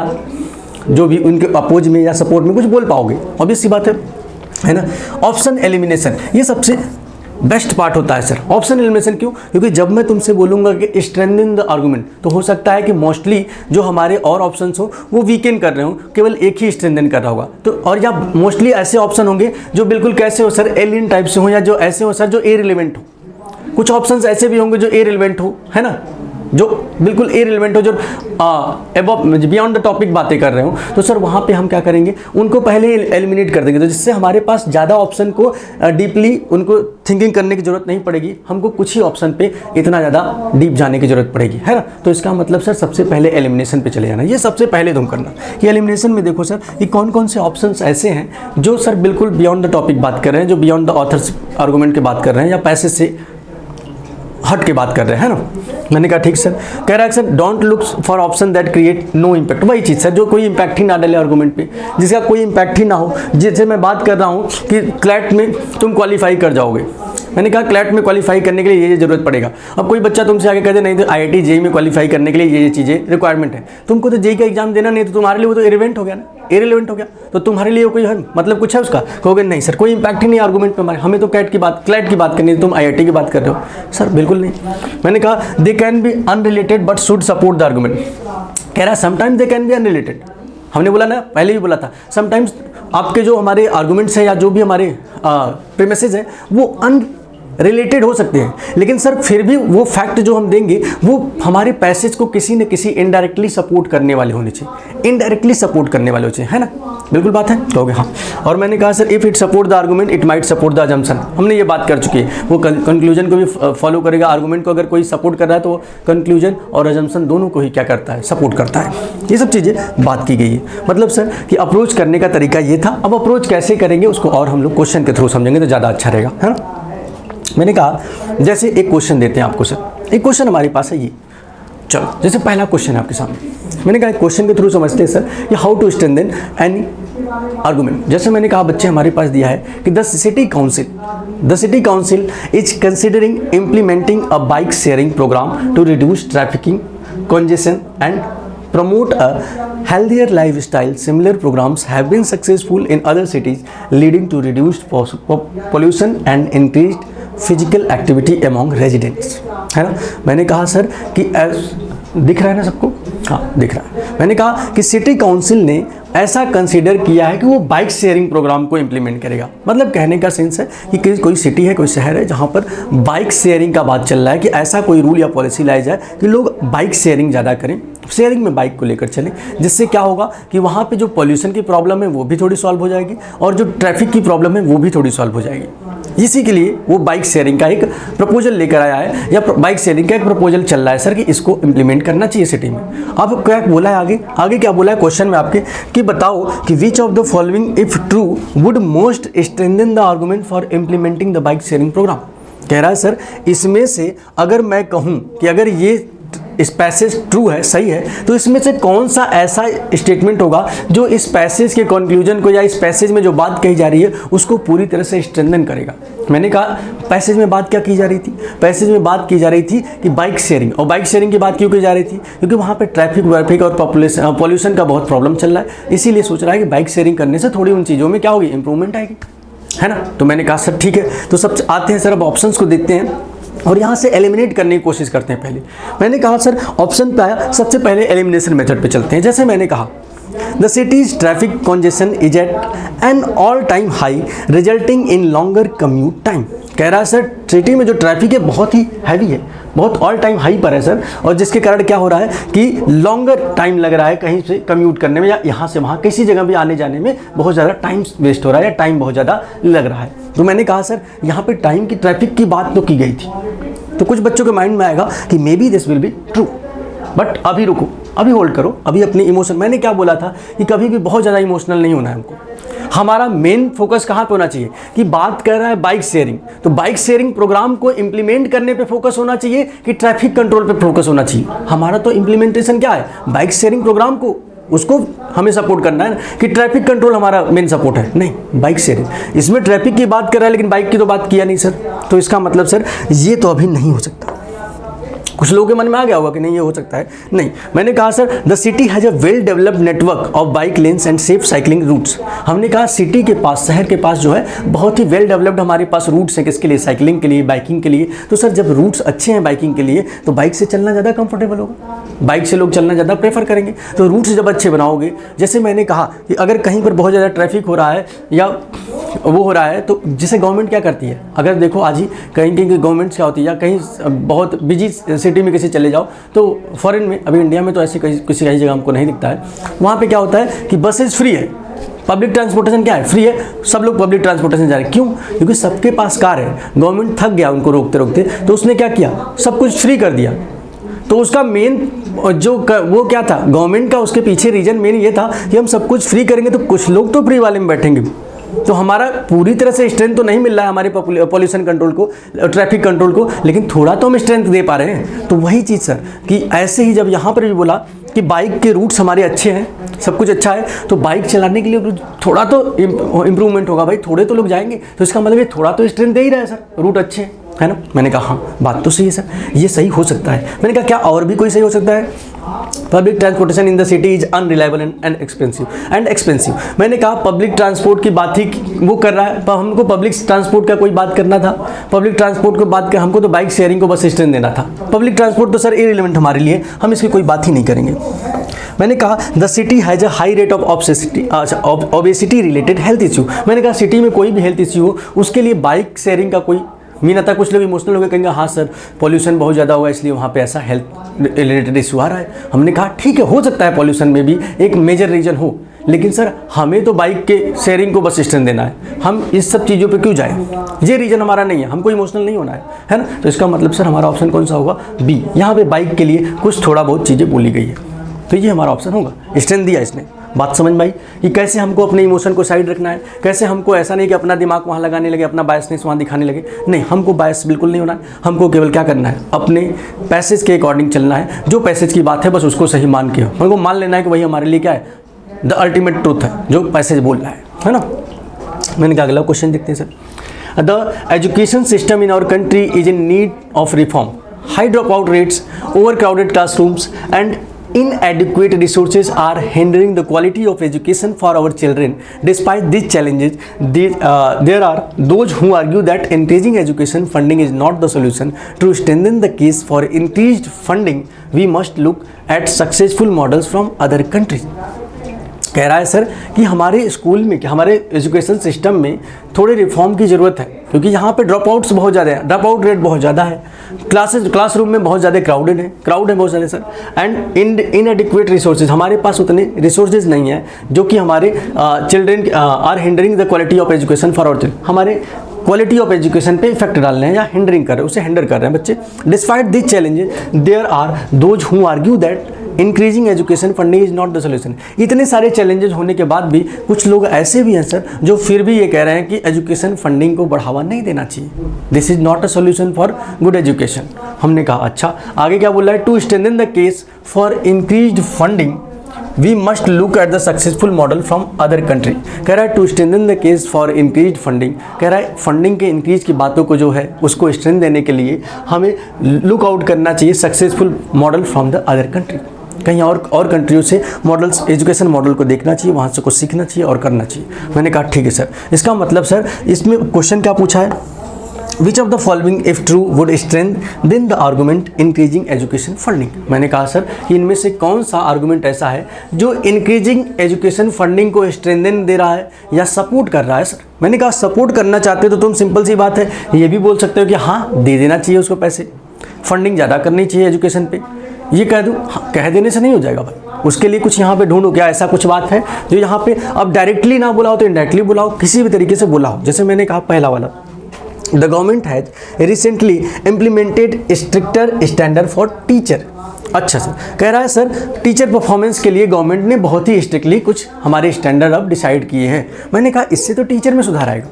जो भी उनके अपोज में या सपोर्ट में कुछ बोल पाओगे। ऑब्वियस सी बात है ना। ऑप्शन एलिमिनेशन ये सबसे बेस्ट पार्ट होता है सर। ऑप्शन एलिमिनेशन क्यों? क्योंकि जब मैं तुमसे बोलूँगा कि स्ट्रेंथन द आर्गुमेंट, तो हो सकता है कि मोस्टली जो हमारे और ऑप्शंस हो वो वीकेन कर रहे हो, केवल एक ही स्ट्रेंथन कर रहा होगा, तो और या मोस्टली ऐसे ऑप्शन होंगे जो बिल्कुल कैसे हो सर, एलियन टाइप से हो, या जो ऐसे हो सर जो इररिलेवेंट हो। कुछ ऑप्शंस ऐसे भी होंगे जो इररिलेवेंट हो, है ना, जो बिल्कुल इररिलेवेंट हो, जो बियॉन्ड द टॉपिक बातें कर रहे हो, तो सर वहाँ पे हम क्या करेंगे, उनको पहले एलिमिनेट कर देंगे, तो जिससे हमारे पास ज़्यादा ऑप्शन को डीपली उनको थिंकिंग करने की जरूरत नहीं पड़ेगी, हमको कुछ ही ऑप्शन पे इतना ज़्यादा डीप जाने की जरूरत पड़ेगी, है ना। तो इसका मतलब सर सबसे पहले एलिमिनेशन पे चले जाना, ये सबसे पहले तुम करना कि एलिमिनेशन में देखो सर कि कौन कौन से ऑप्शंस ऐसे हैं जो सर बिल्कुल बियॉन्ड द टॉपिक बात कर रहे हैं, जो बियॉन्ड द ऑथर्स आर्गूमेंट की बात कर रहे हैं या पैसेज से हट के बात कर रहे हैं, है ना। मैंने कहा ठीक सर। कह रहा है sir don't look for option that create no impact, वही चीज़ सर जो कोई इम्पैक्ट ही ना डाले आर्गुमेंट पे, जिसका कोई इम्पैक्ट ही ना हो। जैसे मैं बात कर रहा हूँ कि क्लैट में तुम क्वालिफाई कर जाओगे, मैंने कहा क्लैट में क्वालिफाई करने के लिए ये जरूरत पड़ेगा। अब कोई बच्चा तुमसे आगे कहते नहीं तो IIT JEE में क्वालिफाई करने के लिए ये चीज़ें रिक्वायरमेंट है, तुमको तो JEE का एग्जाम देना नहीं, तो तुम्हारे लिए वो तो इरेलेवेंट हो गया ना, इरेलेवेंट हो गया, तो तुम्हारे लिए कोई है मतलब कुछ है उसका? कहोगे नहीं सर कोई इंपैक्ट ही नहीं आर्गूमेंट पे हमारे, हमें तो क्लैट की बात करनी है, तुम IIT की बात कर रहे हो। सर बिल्कुल नहीं। मैंने कहा they can be unrelated but should support the argument. कह रहा है sometimes they can be unrelated, हमने बोला ना, पहले भी बोला था, समटाइम्स आपके जो हमारे आर्गूमेंट्स हैं या जो भी हमारे प्रीमिसेस हैं वो रिलेटेड हो सकते हैं, लेकिन सर फिर भी वो फैक्ट जो हम देंगे वो हमारे पैसेज को किसी न किसी इनडायरेक्टली सपोर्ट करने वाले होने चाहिए, इनडायरेक्टली सपोर्ट करने वाले होने चाहिए, है ना। बिल्कुल बात है, कहोगे हाँ। और मैंने कहा sir if it support the argument it might support the assumption, हमने ये बात कर चुकी है, वो कंक्लूजन को भी फॉलो करेगा। आर्गूमेंट को अगर कोई सपोर्ट कर रहा है तो कंक्लूजन और अजम्पशन दोनों को ही क्या करता है, सपोर्ट करता है। ये सब चीज़ें बात की गई है। मतलब सर कि अप्रोच करने का तरीका ये था। अब अप्रोच कैसे करेंगे उसको और हम लोग क्वेश्चन के थ्रू समझेंगे तो ज़्यादा अच्छा रहेगा, है ना। मैंने कहा जैसे एक क्वेश्चन देते हैं आपको सर, एक क्वेश्चन हमारे पास है ये चलो जैसे पहला क्वेश्चन है आपके सामने, मैंने कहा क्वेश्चन के थ्रू समझते हैं सर कि how to strengthen any argument. जैसे मैंने कहा बच्चे हमारे पास दिया है कि the city council is considering implementing a bike sharing programme to reduce trafficking congestion and promote a healthier lifestyle. Similar programs have been successful in other cities, leading to reduced pollution and increased physical activity among residents, है ना। मैंने कहा sir कि दिख रहा है ना सबको, हाँ दिख रहा है। मैंने कहा कि सिटी काउंसिल ने ऐसा कंसीडर किया है कि वो बाइक शेयरिंग प्रोग्राम को इम्प्लीमेंट करेगा। मतलब कहने का सेंस है कि कोई सिटी है, कोई शहर है जहाँ पर बाइक शेयरिंग का बात चल रहा है कि ऐसा कोई रूल या पॉलिसी लाई जाए कि लोग बाइक शेयरिंग ज़्यादा करें, शेयरिंग में बाइक को लेकर चलें, जिससे क्या होगा कि वहाँ पे जो पॉल्यूशन की प्रॉब्लम है वो भी थोड़ी सॉल्व हो जाएगी और जो ट्रैफिक की प्रॉब्लम है वो भी थोड़ी सॉल्व हो जाएगी। इसी के लिए वो बाइक शेयरिंग का एक प्रपोजल लेकर आया है, या बाइक शेयरिंग का एक प्रपोजल चल रहा है सर कि इसको इम्प्लीमेंट करना चाहिए सिटी में। अब क्या बोला है आगे क्या बोला है क्वेश्चन में आपके कि बताओ कि which of the following if true would most strengthen the argument for implementing the bike sharing programme. कह रहा है सर इसमें से अगर मैं कहूँ कि अगर ये इस पैसेज ट्रू है, सही है, तो इसमें से कौन सा ऐसा स्टेटमेंट होगा जो इस पैसेज के कंक्लूजन को या इस पैसेज में जो बात कही जा रही है उसको पूरी तरह से स्ट्रेंथन करेगा। मैंने कहा पैसेज में बात क्या की जा रही थी, पैसेज में बात की जा रही थी कि बाइक शेयरिंग, और बाइक शेयरिंग की बात क्यों की जा रही थी, क्योंकि वहाँ पे ट्रैफिक और पॉल्यूशन का बहुत प्रॉब्लम चल रहा है, इसीलिए सोच रहा है कि बाइक शेयरिंग करने से थोड़ी उन चीज़ों में क्या होगी, इंप्रूवमेंट आएगी, है ना। तो मैंने कहा सर ठीक है, तो सब आते हैं सर अब ऑप्शंस को देखते हैं और यहाँ से एलिमिनेट करने की कोशिश करते हैं। पहले मैंने कहा सर ऑप्शन पे आया, सबसे पहले एलिमिनेशन मेथड पे चलते हैं। जैसे मैंने कहा the city's traffic congestion is at an all time high resulting in longer commute time. कह रहा है सर सिटी में जो ट्रैफिक है बहुत ही हैवी है, बहुत ऑल टाइम हाई पर है सर, और जिसके कारण क्या हो रहा है कि लॉन्गर टाइम लग रहा है कहीं से कम्यूट करने में या यहाँ से वहाँ किसी जगह भी आने जाने में बहुत ज़्यादा टाइम वेस्ट हो रहा है या टाइम बहुत ज़्यादा लग रहा है। तो मैंने कहा सर यहाँ पे टाइम की ट्रैफिक की बात तो की गई थी, तो कुछ बच्चों के माइंड में आएगा कि may be this will be true, but अभी रुको, अभी होल्ड करो, अभी अपनी इमोशन, मैंने क्या बोला था कि कभी भी बहुत ज़्यादा इमोशनल नहीं होना है हमको। हमारा मेन फोकस कहाँ पे होना चाहिए कि बात कर रहा है बाइक शेयरिंग, तो बाइक शेयरिंग प्रोग्राम को इंप्लीमेंट करने पे फोकस होना चाहिए कि ट्रैफिक कंट्रोल पे फोकस होना चाहिए। हमारा तो इंप्लीमेंटेशन क्या है, बाइक शेयरिंग प्रोग्राम को उसको हमें सपोर्ट करना है ना, कि ट्रैफिक कंट्रोल हमारा मेन सपोर्ट है, नहीं बाइक शेयरिंग। इसमें ट्रैफिक की बात कर रहा है लेकिन बाइक की तो बात किया नहीं सर, तो इसका मतलब सर ये तो अभी नहीं हो सकता। कुछ लोगों के मन में आ गया होगा कि नहीं ये हो सकता है, नहीं। मैंने कहा sir the city has a well developed network of bike lanes and safe cycling routes. हमने कहा सिटी के पास, शहर के पास जो है बहुत ही वेल डेवलप्ड हमारे पास रूट्स हैं, किसके लिए, साइकिलिंग के लिए, बाइकिंग के लिए। तो सर जब रूट्स अच्छे हैं बाइकिंग के लिए तो बाइक से चलना ज़्यादा कंफर्टेबल होगा, बाइक से लोग चलना ज़्यादा प्रेफर करेंगे। तो रूट्स जब अच्छे बनाओगे, जैसे मैंने कहा कि अगर कहीं पर बहुत ज़्यादा ट्रैफिक हो रहा है या वो हो रहा है तो जिसे गवर्नमेंट क्या करती है, अगर देखो आज ही कहीं कहीं गवर्नमेंट क्या होती है, या कहीं बहुत बिजी सिटी में किसी चले जाओ तो फॉरेन में, अभी इंडिया में तो ऐसे किसी जगह हमको नहीं दिखता है, वहाँ पे क्या होता है कि बसेज फ्री है, पब्लिक ट्रांसपोर्टेशन क्या है, फ्री है, सब लोग पब्लिक ट्रांसपोर्टेशन जा रहे हैं। क्यों? क्योंकि सबके पास कार है, गवर्नमेंट थक गया उनको रोकते रोकते, तो उसने क्या किया, सब कुछ फ्री कर दिया। तो उसका मेन जो वो क्या था गवर्नमेंट का, उसके पीछे रीजन मेन ये था कि हम सब कुछ फ्री करेंगे तो कुछ लोग तो फ्री वाले में बैठेंगे, तो हमारा पूरी तरह से स्ट्रेंथ तो नहीं मिल रहा है हमारे पॉल्यूशन कंट्रोल को, ट्रैफिक कंट्रोल को, लेकिन थोड़ा तो हम स्ट्रेंथ दे पा रहे हैं। तो वही चीज़ सर कि ऐसे ही जब यहाँ पर भी बोला कि बाइक के रूट्स हमारे अच्छे हैं, सब कुछ अच्छा है, तो बाइक चलाने के लिए थोड़ा तो इम्प्रूवमेंट होगा भाई, थोड़े तो लोग जाएंगे, तो इसका मतलब ये थोड़ा तो स्ट्रेंथ दे ही रहा है सर, रूट अच्छे हैं, है ना। मैंने कहा हाँ बात तो सही है सर, ये सही हो सकता है। मैंने कहा क्या और भी कोई सही हो सकता है, public transportation in the city is unreliable and expensive. मैंने कहा पब्लिक ट्रांसपोर्ट की बात ही वो कर रहा है, पर हमको पब्लिक ट्रांसपोर्ट का कोई बात करना था, पब्लिक ट्रांसपोर्ट को बात कर, हमको तो बाइक शेयरिंग को बस स्ट्रेंथ देना था। पब्लिक ट्रांसपोर्ट तो सर इररिलेवेंट हमारे लिए, हम इसकी कोई बात ही नहीं करेंगे। मैंने कहा the city has a high rate of obesity related health issue. मैंने कहा सिटी में कोई भी हेल्थ इश्यू हो उसके लिए बाइक शेयरिंग का कोई मीन आता। कुछ लोग इमोशनल हो गए, कहेंगे हाँ सर पॉल्यूशन बहुत ज़्यादा हुआ इसलिए वहाँ पे ऐसा हेल्थ रिलेटेड इशू आ रहा है। हमने कहा ठीक है, हो सकता है पॉल्यूशन में भी एक मेजर रीजन हो, लेकिन सर हमें तो बाइक के शेयरिंग को बस स्ट्रेंथ देना है, हम इस सब चीज़ों पे क्यों जाएं, ये रीजन हमारा नहीं है, हमको इमोशनल नहीं होना है ना। तो इसका मतलब सर हमारा ऑप्शन कौन सा होगा, बी। यहाँ पे बाइक के लिए कुछ थोड़ा बहुत चीज़ें बोली गई है, तो ये हमारा ऑप्शन होगा, स्ट्रेंथ दिया इसने, बात समझ में आई कि कैसे हमको अपने इमोशन को साइड रखना है, कैसे हमको ऐसा नहीं कि अपना दिमाग वहाँ लगाने लगे, अपना बायसनेस वहाँ दिखाने लगे। नहीं, हमको बायस बिल्कुल नहीं होना है। हमको केवल क्या करना है, अपने पैसेज के अकॉर्डिंग चलना है। जो पैसेज की बात है बस उसको सही मान के हमको मान लेना है कि वही हमारे लिए क्या है, द अल्टीमेट ट्रूथ है जो पैसेज बोल रहा है ना। मैंने कहा अगला क्वेश्चन देखते हैं सर। The education system in our country is in need of reform. High dropout rates, overcrowded classrooms and inadequate resources are hindering the quality of education for our children. Despite these challenges, there are those who argue that increasing education funding is not the solution. To strengthen the case for increased funding, we must look at successful models from other countries. कह रहा है sir कि हमारे school में, कि हमारे education system में थोड़े रिफॉर्म की ज़रूरत है, क्योंकि यहाँ पे ड्रॉप आउट्स बहुत ज़्यादा है, ड्रॉप आउट रेट बहुत ज़्यादा है, क्लासरूम में बहुत ज़्यादा क्राउड है बहुत ज़्यादा सर, एंड इनएडिक्वेट रिसोर्सेज, हमारे पास उतने रिसोर्सेज नहीं है जो कि हमारे children are hindering the quality of education for our children, हमारे क्वालिटी ऑफ एजुकेशन पे इफेक्ट डाल रहे हैं या हिंडरिंग कर रहे हैं, उसे हिंडर कर रहे हैं बच्चे। Despite this challenges there are those who argue that increasing education funding is not the solution. इतने सारे चैलेंजेस होने के बाद भी कुछ लोग ऐसे भी हैं सर जो फिर भी ये कह रहे हैं कि एजुकेशन फंडिंग को बढ़ावा नहीं देना चाहिए, this is not a solution for good education. हमने कहा अच्छा, आगे क्या बोला है, to strengthen the case for increased funding we must look at the successful model from other country. कह रहा है to strengthen the case for increase funding, कह रहा है फंडिंग के इंक्रीज की बातों को जो है उसको स्ट्रेंथ देने के लिए हमें लुक आउट करना चाहिए successful model from the other country. कहीं और कंट्रियों से मॉडल्स, एजुकेशन मॉडल को देखना चाहिए, वहाँ से कुछ सीखना चाहिए और करना चाहिए। मैंने कहा ठीक है सर। इसका मतलब सर इसमें क्वेश्चन क्या पूछा है, which of the following if true would strength then the argument increasing education funding. मैंने कहा सर कि इनमें से कौन सा आर्गूमेंट ऐसा है जो इंक्रीजिंग एजुकेशन फंडिंग को स्ट्रेंथन दे रहा है या सपोर्ट कर रहा है सर। मैंने कहा सपोर्ट करना चाहते हो तो तुम सिंपल सी बात है ये भी बोल सकते हो कि हाँ दे देना चाहिए उसको पैसे, फंडिंग ज़्यादा करनी चाहिए एजुकेशन पे, ये कह दूँ। हाँ, कह देने से नहीं हो जाएगा भाई, उसके लिए कुछ यहाँ पे ढूंढो, क्या ऐसा कुछ बात है जो यहाँ पे अब डायरेक्टली ना बुलाओ तो इनडायरेक्टली बुलाओ, किसी भी तरीके से बुलाओ। जैसे मैंने कहा पहला वाला, the government has recently implemented stricter standard for teacher. अच्छा सर, कह रहा है सर टीचर परफॉर्मेंस के लिए गवर्नमेंट ने बहुत ही स्ट्रिक्टली कुछ हमारे स्टैंडर्ड अब डिसाइड किए हैं। मैंने कहा इससे तो टीचर में सुधार आएगा,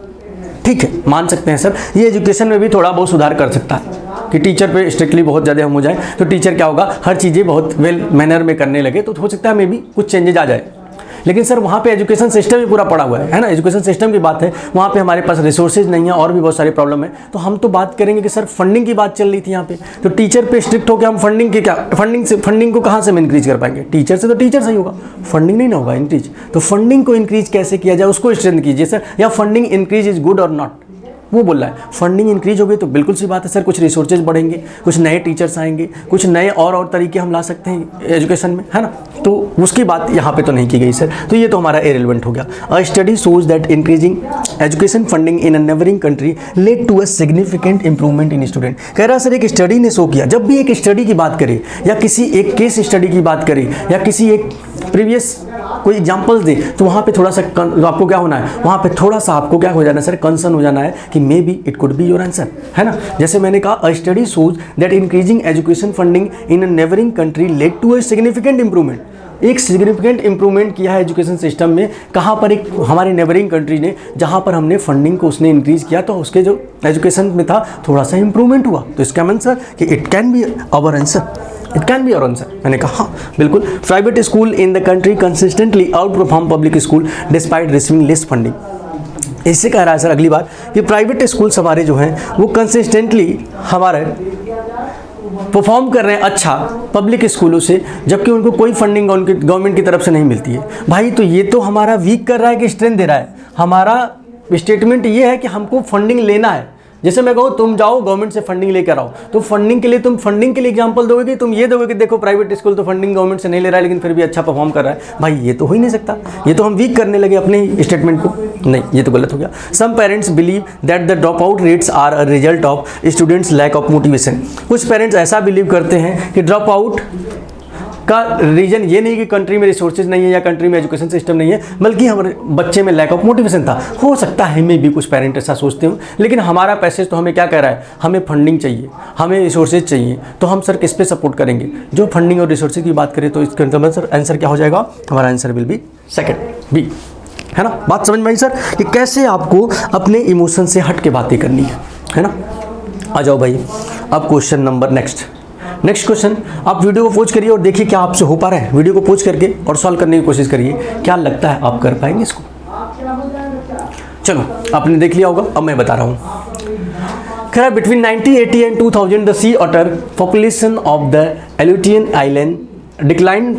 ठीक है मान सकते हैं सर, ये एजुकेशन में भी थोड़ा बहुत सुधार कर सकता है कि टीचर पे स्ट्रिक्टली बहुत ज़्यादा हम हो जाए तो टीचर क्या होगा, हर चीज़ें बहुत वेल मैनर में करने लगे तो हो सकता है मे भी कुछ चेंजेज आ जाए। लेकिन सर वहाँ पे एजुकेशन सिस्टम ही पूरा पड़ा हुआ है ना, एजुकेशन सिस्टम की बात है, वहाँ पे हमारे पास रिसोर्सेज नहीं है और भी बहुत सारी प्रॉब्लम है। तो हम तो बात करेंगे कि सर फंडिंग की बात चल रही थी यहाँ पे, तो टीचर पे स्ट्रिक्ट होकर हम फंडिंग की क्या, फंडिंग को कहाँ से हम इंक्रीज कर पाएंगे, टीचर से तो टीचर सही होगा, फंडिंग नहीं ना होगा इंक्रीज। तो फंडिंग को इंक्रीज कैसे किया जाए उसको स्ट्रेंथ कीजिए सर, या फंडिंग इंक्रीज इज गुड और नॉट, वो बोल रहा है। फंडिंग इंक्रीज हो गई तो बिल्कुल सी बात है सर, कुछ रिसोर्सेज बढ़ेंगे, कुछ नए टीचर्स आएंगे, कुछ नए और तरीके हम ला सकते हैं एजुकेशन में, है ना। तो उसकी बात यहाँ पे तो नहीं की गई सर, तो ये तो हमारा इरेलेवेंट हो गया। A study shows that increasing education funding in a neighbouring country led to a significant improvement in student. कह रहा है सर एक स्टडी ने शो किया, जब भी एक स्टडी की बात करें या किसी एक केस स्टडी की बात करें या किसी एक प्रीवियस कोई एग्जाम्पल्स दे तो वहाँ पे थोड़ा सा आपको क्या होना है, वहाँ पे थोड़ा सा आपको क्या हो जाना है सर, कंसर्न हो जाना है कि maybe it could be your answer, है ना। जैसे मैंने कहा a study shows that increasing education funding in a neighbouring country led to a significant improvement. एक सिग्निफिकेंट इंप्रूवमेंट किया है एजुकेशन सिस्टम में, कहाँ पर, एक हमारे नेबरिंग कंट्री ने, जहाँ पर हमने फंडिंग को उसने इंक्रीज किया तो उसके जो एजुकेशन में था थोड़ा सा इंप्रूवमेंट हुआ। तो इसका आंसर कि it can be our answer, it can be our answer. मैंने कहा हाँ बिल्कुल। Private school in the country consistently outperform public school despite receiving less funding. इससे कह रहा है सर अगली बार कि प्राइवेट स्कूल्स हमारे जो हैं वो कंसिस्टेंटली हमारे परफॉर्म कर रहे हैं अच्छा पब्लिक स्कूलों से, जबकि उनको कोई फंडिंग गवर्नमेंट की तरफ से नहीं मिलती है। भाई तो ये तो हमारा वीक कर रहा है कि स्ट्रेंथ दे रहा है। हमारा स्टेटमेंट ये है कि हमको फंडिंग लेना है। जैसे मैं कहूँ तुम जाओ गवर्नमेंट से फंडिंग लेकर आओ, तो फंडिंग के लिए तुम फंडिंग के लिए एग्जांपल दोगे कि तुम ये दोगे कि देखो प्राइवेट स्कूल तो फंडिंग गवर्नमेंट से नहीं ले रहा है लेकिन फिर भी अच्छा परफॉर्म कर रहा है। भाई ये तो हो ही नहीं सकता, ये तो हम वीक करने लगे अपने ही स्टेटमेंट को। नहीं, ये तो गलत हो गया। Some parents believe that the dropout rates are a result of students lack of motivation. कुछ पेरेंट्स ऐसा बिलीव करते हैं कि ड्रॉप आउट का रीजन ये नहीं कि कंट्री में रिसोर्सेज नहीं है या कंट्री में एजुकेशन सिस्टम नहीं है, बल्कि हमारे बच्चे में लैक ऑफ मोटिवेशन था। हो सकता है मैं भी कुछ पेरेंट ऐसा सोचते हो, लेकिन हमारा पैसेज तो हमें क्या कह रहा है, हमें फंडिंग चाहिए, हमें रिसोर्सेज चाहिए, तो हम सर किस पे सपोर्ट करेंगे? जो फंडिंग और रिसोर्सेज की बात करें तो इसका मतलब सर आंसर क्या हो जाएगा? हमारा answer will be second B, है ना। बात समझ में आई सर कि कैसे आपको अपने इमोशन से हट के बातें करनी है ना। आ जाओ भाई, अब क्वेश्चन नंबर नेक्स्ट क्वेश्चन। आप वीडियो को पॉज करिए और देखिए क्या आपसे हो पा रहा है। वीडियो को पॉज करके और सॉल्व करने की कोशिश करिए, क्या लगता है आप कर पाएंगे इसको? चलो आपने देख लिया होगा, अब मैं बता रहा हूँ। खैर between 1980 and 2000 the sea otter population of the Aleutian island declined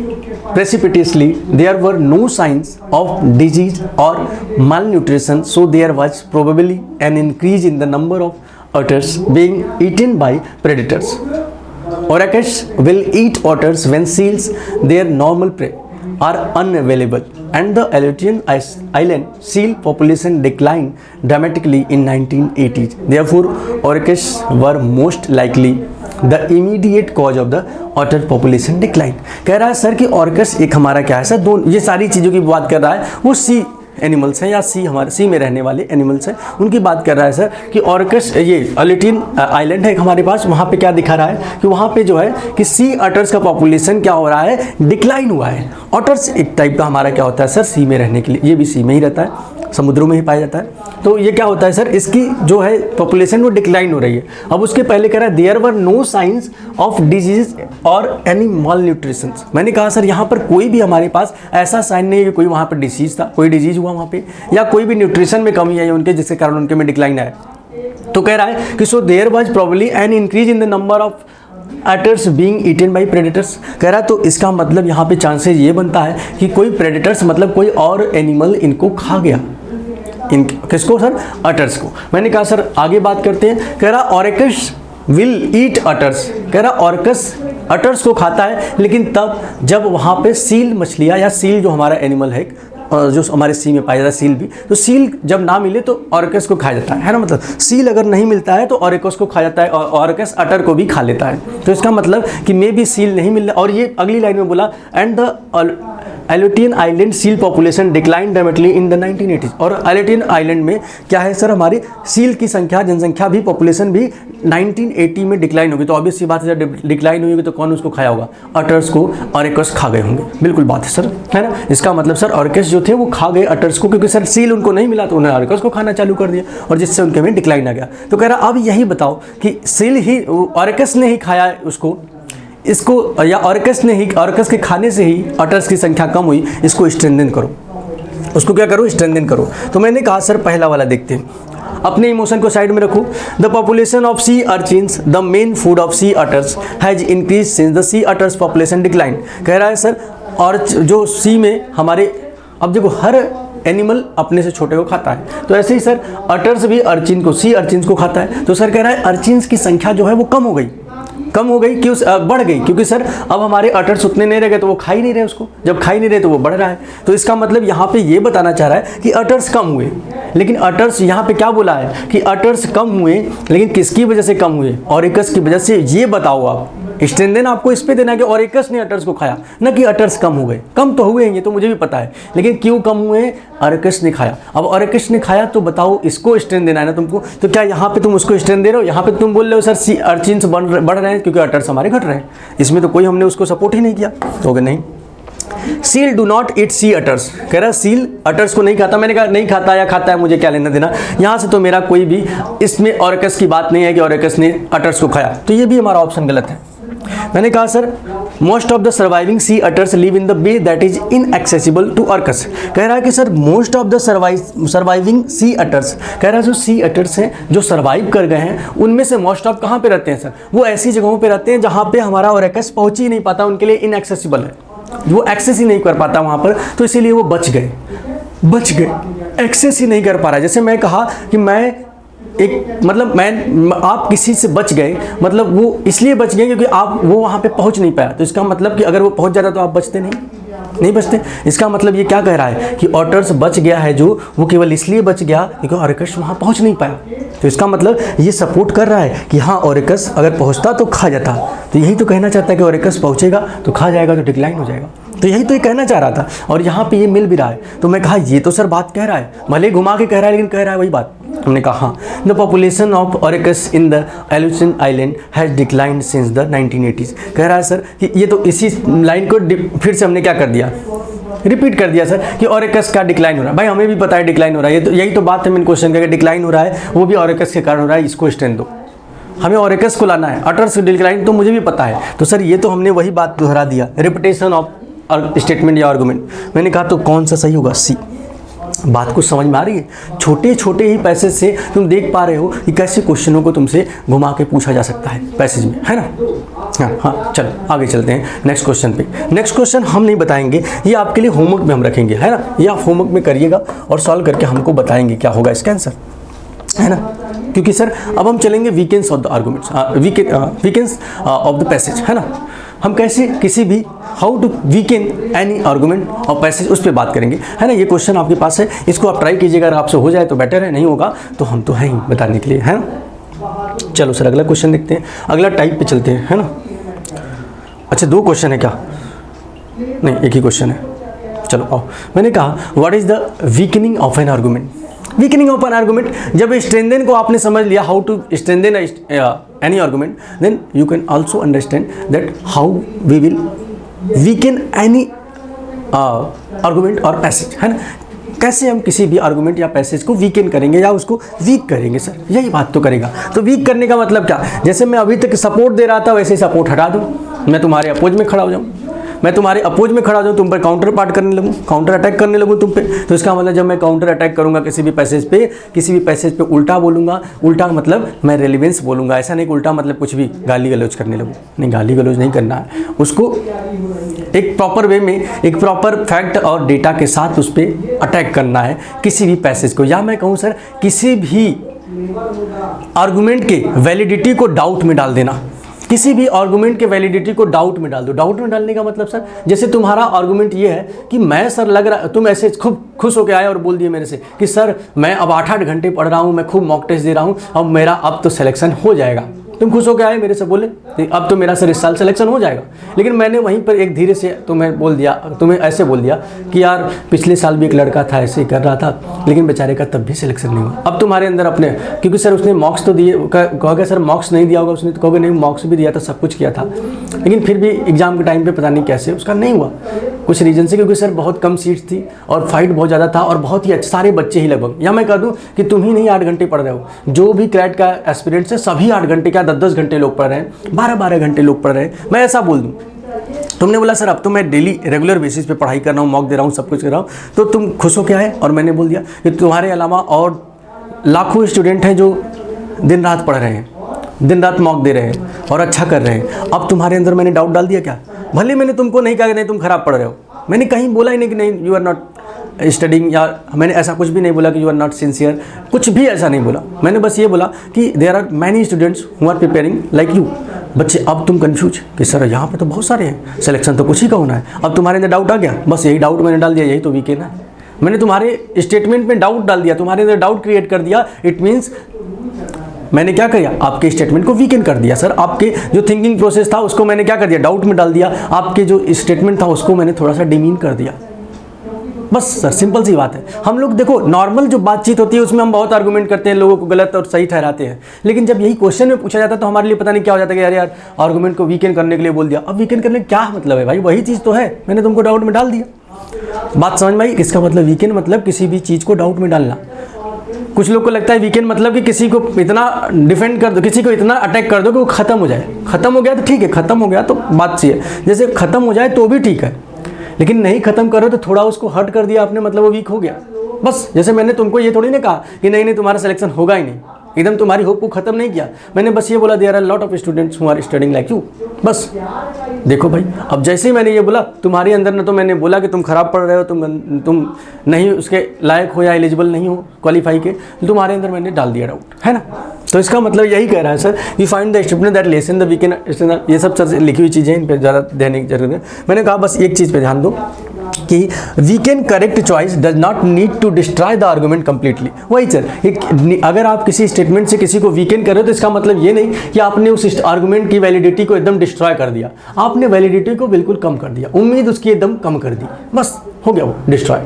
precipitously. There were no signs of disease or malnutrition, so there was probably an increase in the number of otters being eaten by predators. Orcas will eat otters when seals, their normal prey, are unavailable, and the Aleutian Island seal population declined dramatically in 1980s. Therefore, orcas were most likely the immediate cause of the otter population decline. कह रहा है sir कि Orcus एक हमारा क्या है sir, दो ये सारी चीज़ों की बात कर रहा है, वो सी एनिमल्स हैं या हमारे सी में रहने वाले एनिमल्स हैं, उनकी बात कर रहा है सर कि ऑर्कस ये एल्यूटियन आइलैंड है हमारे पास, वहाँ पे क्या दिखा रहा है कि वहाँ पे जो है कि सी अटर्स का पॉपुलेशन क्या हो रहा है, डिक्लाइन हुआ है। ऑटर्स एक टाइप का हमारा क्या होता है सर, सी में रहने के लिए, ये भी सी में ही रहता है, समुद्रों में ही पाया जाता है। तो ये क्या होता है सर, इसकी जो है पॉपुलेशन वो डिक्लाइन हो रही है। अब उसके पहले कह रहा है there were no signs of disease और एनी माल न्यूट्रिशन। मैंने कहा सर यहाँ पर कोई भी हमारे पास ऐसा साइन नहीं है कि कोई वहाँ पर डिसीज था, कोई डिजीज हुआ वहाँ पे, या कोई भी न्यूट्रिशन में कमी आई उनके जिसके कारण उनके में डिक्लाइन आया। तो कह रहा है कि so there was probably an increase in the number of otters being eaten by predators. कह रहा है तो इसका मतलब यहाँ पे चांसेस ये बनता है कि कोई प्रेडेटर्स मतलब कोई और एनिमल इनको खा गया। किसको सर? अटर्स को। मैंने कहा सर आगे बात करते हैं। कह रहा ऑर्कस विल ईट अटर्स। कह रहा ऑर्कस अटर्स को खाता है, लेकिन तब जब वहाँ पे सील मछलियाँ या सील जो हमारा एनिमल है जो हमारे सी में पाया जाता है, सील भी, तो सील जब ना मिले तो ऑर्कस को खाया जाता है ना। मतलब सील अगर नहीं मिलता है तो ऑर्कस को खाया जाता है और ऑर्कस अटर को भी खा लेता है। तो इसका मतलब कि मे भी सील नहीं मिल रहा। और ये अगली लाइन में बोला and the Aleutian island seal population decline dramatically in the 1980s। और एल्यूटियन आइलैंड में क्या है सर, हमारी सील की संख्या, जनसंख्या भी, पॉपुलेशन भी 1980 में डिक्लाइन होगी। तो ऑब्वियस सी बात है, जब डिक्लाइन हुई तो कौन उसको खाया होगा? अटर्स को ऑर्कस खा गए होंगे। बिल्कुल बात है सर, है ना। इसका मतलब सर ऑर्कस जो थे वो खा गए अटर्स को, क्योंकि सर सील उनको नहीं मिला तो उन्होंने ऑर्कस को खाना चालू कर दिया और जिससे उनके में डिक्लाइन आ गया। तो कह रहा अब यही बताओ कि सील ही, ऑर्कस ने ही खाया उसको, इसको, या ऑर्कस ने ही, ऑर्कस के खाने से ही अटर्स की संख्या कम हुई, इसको स्ट्रेंथन करो, उसको क्या करो? स्ट्रेंथन करो। तो मैंने कहा सर पहला वाला देखते हैं, अपने इमोशन को साइड में रखो। The population of sea urchins the main food of sea otters has increase since the sea otters population decline. कह रहा है सर और जो सी में हमारे, अब देखो हर एनिमल अपने से छोटे को खाता है, तो ऐसे ही सर अटर्स भी अर्चिन को, सी अर्चिन्स को खाता है। तो सर कह रहा है अर्चिन्स की संख्या जो है वो कम हो गई, क्यों बढ़ गई? क्योंकि सर अब हमारे अटर्स उतने नहीं रह गए, तो वो खा ही नहीं रहे उसको, जब खा ही नहीं रहे तो वो बढ़ रहा है। तो इसका मतलब यहाँ पे ये बताना चाह रहा है कि अटर्स कम हुए, लेकिन अटर्स यहाँ पे क्या बोला है कि अटर्स कम हुए, लेकिन किसकी वजह से कम हुए? ऑर्कस की वजह से। ये बताओ आप, स्ट्रेंथन आपको इस पे देना है कि ऑर्कस ने अटर्स को खाया, न कि अटर्स कम हो गए। कम तो हुए हैं, ये तो मुझे भी पता है, लेकिन क्यों कम हुए? ऑर्कस ने खाया। अब ऑर्कस ने खाया तो बताओ इसको स्ट्रेंथ देना है ना तुमको। तो क्या यहाँ पे तुम उसको स्ट्रेंथ दे रहे हो? यहाँ पे तुम बोल रहे हो सर सी अर्चिन्स बढ़ रहे हैं क्योंकि अटर्स हमारे घट रहे हैं। इसमें तो कोई हमने उसको सपोर्ट ही नहीं किया। तो नहीं, seal do not eat sea otters. कह रहा सील अटर्स को नहीं खाता। मैंने कहा नहीं खाता या खाता है, मुझे क्या लेना देना। यहाँ से तो मेरा कोई भी इसमें ऑर्कस की बात नहीं है कि ऑर्कस ने अटर्स को खाया, तो ये भी हमारा ऑप्शन गलत है। मैंने कहा sir most of the surviving sea otters live in the bay that is inaccessible to orcas. कह रहा है कि sir most of the surviving sea otters, कह रहा है जो सी अटर्स हैं जो सर्वाइव कर गए हैं, उनमें से मोस्ट ऑफ कहाँ पे रहते हैं सर? वो ऐसी जगहों पे रहते हैं जहाँ पे हमारा ऑर्कस पहुँच ही नहीं पाता, उनके लिए इनएक्सेसिबल है, वो एक्सेस ही नहीं कर पाता वहाँ पर, तो इसीलिए वो बच गए, एक्सेस ही नहीं कर पा रहा है। जैसे मैं कहा कि मैं एक, मतलब आप किसी से बच गए, मतलब वो इसलिए बच गए क्योंकि आप वो वहाँ पे पहुँच नहीं पाया। तो इसका मतलब कि अगर वो पहुँच जाता तो आप बचते नहीं बचते। इसका मतलब ये क्या कह रहा है कि ऑटर्स बच गया है, जो वो केवल इसलिए बच गया क्योंकि ऑर्कस वहाँ पहुँच नहीं पाया। तो इसका मतलब ये सपोर्ट कर रहा है कि हाँ ओरेकस अगर पहुँचता तो खा जाता। तो यही तो कहना चाहता है कि ओरेकस पहुँचेगा तो खा जाएगा, तो डिक्लाइन हो जाएगा। तो यही तो ये कहना चाह रहा था और यहाँ पे ये मिल भी रहा है। तो मैं कहा ये तो सर बात कह रहा है, भले घुमा के कह रहा है लेकिन कह रहा है वही बात। हमने कहा हाँ, the population of orcas in the Aleutian island has declined since the 1980s। कह रहा है सर कि ये तो इसी लाइन को फिर से हमने क्या कर दिया, रिपीट कर दिया सर कि ओरेकस का डिक्लाइन हो रहा है। भाई हमें भी पता है डिक्लाइन हो रहा है, ये तो यही तो बात है मेन क्वेश्चन का, डिक्लाइन हो रहा है वो भी ओरेकस के कारण हो रहा है, इसको स्ट्रेंथ दो। हमें ओरेकस को लाना है, अटर्स डिक्लाइन तो मुझे भी पता है। तो सर ये तो हमने वही बात दोहरा दिया, रिपीटेशन ऑफ स्टेटमेंट या आर्गुमेंट। मैंने कहा तो कौन सा सही होगा, सी। बात कुछ समझ में आ रही है? छोटे छोटे ही पैसेज से तुम देख पा रहे हो कि कैसे क्वेश्चनों को तुमसे घुमा के पूछा जा सकता है पैसेज में, है ना। हाँ चलो आगे चलते हैं नेक्स्ट क्वेश्चन पे। नेक्स्ट क्वेश्चन हम नहीं बताएंगे, ये आपके लिए होमवर्क में हम रखेंगे, है ना। ये आप होमवर्क में करिएगा और सॉल्व करके हमको बताएंगे क्या होगा इसका आंसर, है ना। क्योंकि सर अब हम चलेंगे weakens of the arguments, weakens of the passage, है ना। हम कैसे किसी भी how to weaken any argument और पैसेज उस पर बात करेंगे, है ना। ये क्वेश्चन आपके पास है, इसको आप ट्राई कीजिएगा, अगर आपसे हो जाए तो बेटर है, नहीं होगा तो हम तो हैं ही बताने के लिए, है ना। चलो सर अगला क्वेश्चन देखते हैं, अगला टाइप पे चलते हैं, है ना। अच्छा 2 क्वेश्चन है क्या, नहीं एक ही क्वेश्चन है। चलो आओ, मैंने कहा what is the weakening of an argument. Weakening of an argument, जब स्ट्रेंथन को आपने समझ लिया how to strengthen any argument, then you can also understand that how we will weaken any argument और पैसेज, है ना। कैसे हम किसी भी आर्गुमेंट या पैसेज को वीकन करेंगे या उसको वीक करेंगे, सर यही बात तो करेगा। तो वीक करने का मतलब क्या, जैसे मैं अभी तक सपोर्ट दे रहा था वैसे ही सपोर्ट हटा दूँ, मैं तुम्हारे अपोज में खड़ा हो जाऊँ, मैं तुम्हारे अपोज में खड़ा हो जाऊँ, तुम पर काउंटर पार्ट करने लगूँ, काउंटर अटैक करने लगूँ तुम पे। तो इसका मतलब जब मैं काउंटर अटैक करूँगा किसी भी पैसेज पे उल्टा बोलूँगा, उल्टा मतलब मैं रेलिवेंस बोलूँगा, ऐसा नहीं कि उल्टा मतलब कुछ भी गाली गलौज करने लगूँ, नहीं गाली गलौज नहीं करना है, उसको एक प्रॉपर वे में एक प्रॉपर फैक्ट और डेटा के साथ उस पर अटैक करना है किसी भी पैसेज को। या मैं कहूँ सर किसी भी आर्गुमेंट के वैलिडिटी को डाउट में डाल देना, किसी भी आर्गुमेंट के वैलिडिटी को डाउट में डाल दो। डाउट में डालने का मतलब सर जैसे तुम्हारा आर्गुमेंट ये है कि मैं सर लग रहा, तुम ऐसे खूब खुश होकर आए और बोल दिए मेरे से कि सर मैं अब 8-8 घंटे पढ़ रहा हूँ, मैं खूब मॉक टेस्ट दे रहा हूँ, अब मेरा अब तो सिलेक्शन हो जाएगा। तुम खुश होकर आए मेरे से बोले अब तो मेरा सर इस साल सिलेक्शन हो जाएगा। लेकिन मैंने वहीं पर एक धीरे से तुम्हें बोल दिया, तुम्हें ऐसे बोल दिया कि यार पिछले साल भी एक लड़का था ऐसे ही कर रहा था लेकिन बेचारे का तब भी सिलेक्शन नहीं हुआ। अब तुम्हारे अंदर अपने, क्योंकि सर उसने मॉक्स तो दिए, कहोगे सर मॉक्स नहीं दिया होगा उसने, तो कहोगे नहीं मॉक्स भी दिया था, सब कुछ किया था, लेकिन फिर भी एग्जाम के टाइम पे पता नहीं कैसे उसका नहीं हुआ, कुछ रीजन से, क्योंकि सर बहुत कम सीट्स थी और फाइट बहुत ज़्यादा था और बहुत ही सारे बच्चे ही लगभग, या मैं कह दूँ कि तुम ही नहीं 8 घंटे पढ़ रहे हो, जो भी क्लैट का एस्पिरेंट्स है सभी 8 घंटे क्या 10-10 घंटे लोग पढ़ रहे हैं, 12-12 घंटे लोग पढ़ रहे हैं। मैं ऐसा बोल दूँ, तुमने बोला सर अब तो मैं डेली रेगुलर बेसिस पे पढ़ाई कर रहा हूँ, मॉक दे रहा हूँ, सब कुछ कर रहा हूँ, तो तुम खुश हो क्या है। और मैंने बोल दिया कि तुम्हारे अलावा और लाखों स्टूडेंट हैं जो दिन रात पढ़ रहे हैं, दिन रात मॉक दे रहे हैं और अच्छा कर रहे हैं। अब तुम्हारे अंदर मैंने डाउट डाल दिया क्या? भले मैंने तुमको नहीं कहा कि नहीं तुम खराब पढ़ रहे हो, मैंने कहीं बोला ही नहीं कि नहीं यू आर नॉट स्टडिंग, या मैंने ऐसा कुछ भी नहीं बोला कि यू आर नॉट सिंसियर, कुछ भी ऐसा नहीं बोला। मैंने बस ये बोला कि there are many students who are preparing like you. बच्चे अब तुम कंफ्यूज कि सर यहाँ पे तो बहुत सारे हैं, सिलेक्शन तो कुछ ही का होना है। अब तुम्हारे अंदर डाउट आ गया, बस यही डाउट मैंने डाल दिया, यही तो वीकेंड है। मैंने तुम्हारे स्टेटमेंट में डाउट डाल दिया, तुम्हारे अंदर डाउट क्रिएट कर दिया, इट मीन्स मैंने क्या किया, आपके स्टेटमेंट को वीकेंड कर दिया। सर आपके जो थिंकिंग प्रोसेस था उसको मैंने क्या कर दिया, डाउट में डाल दिया। आपके जो स्टेटमेंट था उसको मैंने थोड़ा सा डिमीन कर दिया। बस सर सिंपल सी बात है। हम लोग देखो नॉर्मल जो बातचीत होती है उसमें हम बहुत आर्गुमेंट करते हैं, लोगों को गलत और सही ठहराते हैं, लेकिन जब यही क्वेश्चन में पूछा जाता है तो हमारे लिए पता नहीं क्या हो जाता है कि यार आर्गुमेंट को वीकेंड करने के लिए बोल दिया। अब वीकेंड करने का क्या मतलब है भाई, वही चीज़ तो है, मैंने तुमको डाउट में डाल दिया। बात समझ में आई? इसका मतलब वीकेंड मतलब किसी भी चीज़ को डाउट में डालना। कुछ लोग को लगता है वीकेंड मतलब कि किसी को इतना डिफेंड कर दो, किसी को इतना अटैक कर दो कि वो खत्म हो जाए। खत्म हो गया तो ठीक है, खत्म हो गया तो बात सही है, जैसे खत्म हो जाए तो भी ठीक है, लेकिन नहीं खत्म करो तो थोड़ा उसको हर्ट कर दिया आपने, मतलब वो वीक हो गया। बस जैसे मैंने तुमको ये थोड़ी ना कहा कि नहीं नहीं तुम्हारा सिलेक्शन होगा ही नहीं, एकदम तुम्हारी होप को खत्म नहीं किया। मैंने बस ये बोला there are lot of students who are studying like you. बस देखो भाई, अब जैसे ही मैंने ये बोला तुम्हारे अंदर ना तो मैंने बोला कि तुम खराब पढ़ रहे हो, तुम नहीं उसके लायक हो या एलिजिबल नहीं हो क्वालिफाई के, तुम्हारे अंदर मैंने डाल दिया डाउट, है ना। तो इसका मतलब यही कह रहा है sir, you find the student that lesson the weekend, ये सब सर लिखी हुई चीज़ें, इन पर ज़्यादा ध्यान की जरूरत है। मैंने कहा बस एक चीज़ पे ध्यान दो कि we can correct choice does not need to destroy the argument completely. वही सर, अगर आप किसी स्टेटमेंट से किसी को वीकेंड कर रहे हो तो इसका मतलब ये नहीं कि आपने उस आर्गूमेंट की वैलिडिटी को एकदम डिस्ट्रॉय कर दिया, आपने वैलिडिटी को बिल्कुल कम कर दिया, उम्मीद उसकी एकदम कम कर दी, बस हो गया वो डिस्ट्रॉय।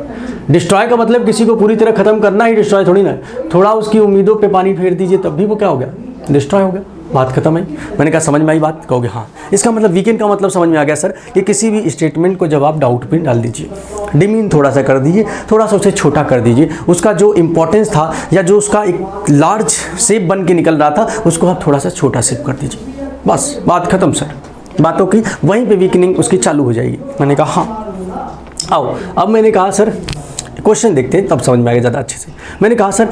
डिस्ट्रॉय का मतलब किसी को पूरी तरह खत्म करना ही डिस्ट्रॉय थोड़ी ना है, थोड़ा उसकी उम्मीदों पे पानी फेर दीजिए तब भी वो क्या हो गया, डिस्ट्रॉय हो गया, बात खत्म है। मैंने कहा समझ में आई बात, कहोगे हाँ। इसका मतलब वीकेंड का मतलब समझ में आ गया सर कि किसी भी स्टेटमेंट को जब आप डाउट पे डाल दीजिए, डिमीन थोड़ा सा कर दीजिए, थोड़ा सा उसे छोटा कर दीजिए, उसका जो इंपॉर्टेंस था या जो उसका एक लार्ज शेप बन के निकल रहा था उसको आप थोड़ा सा छोटा शेप कर दीजिए, बस बात खत्म सर। बातों की वहीं पे वीकनिंग उसकी चालू हो जाएगी। मैंने कहा हाँ आओ। अब मैंने कहा सर क्वेश्चन देखते हैं तब समझ में आएगा ज़्यादा अच्छे से। मैंने कहा सर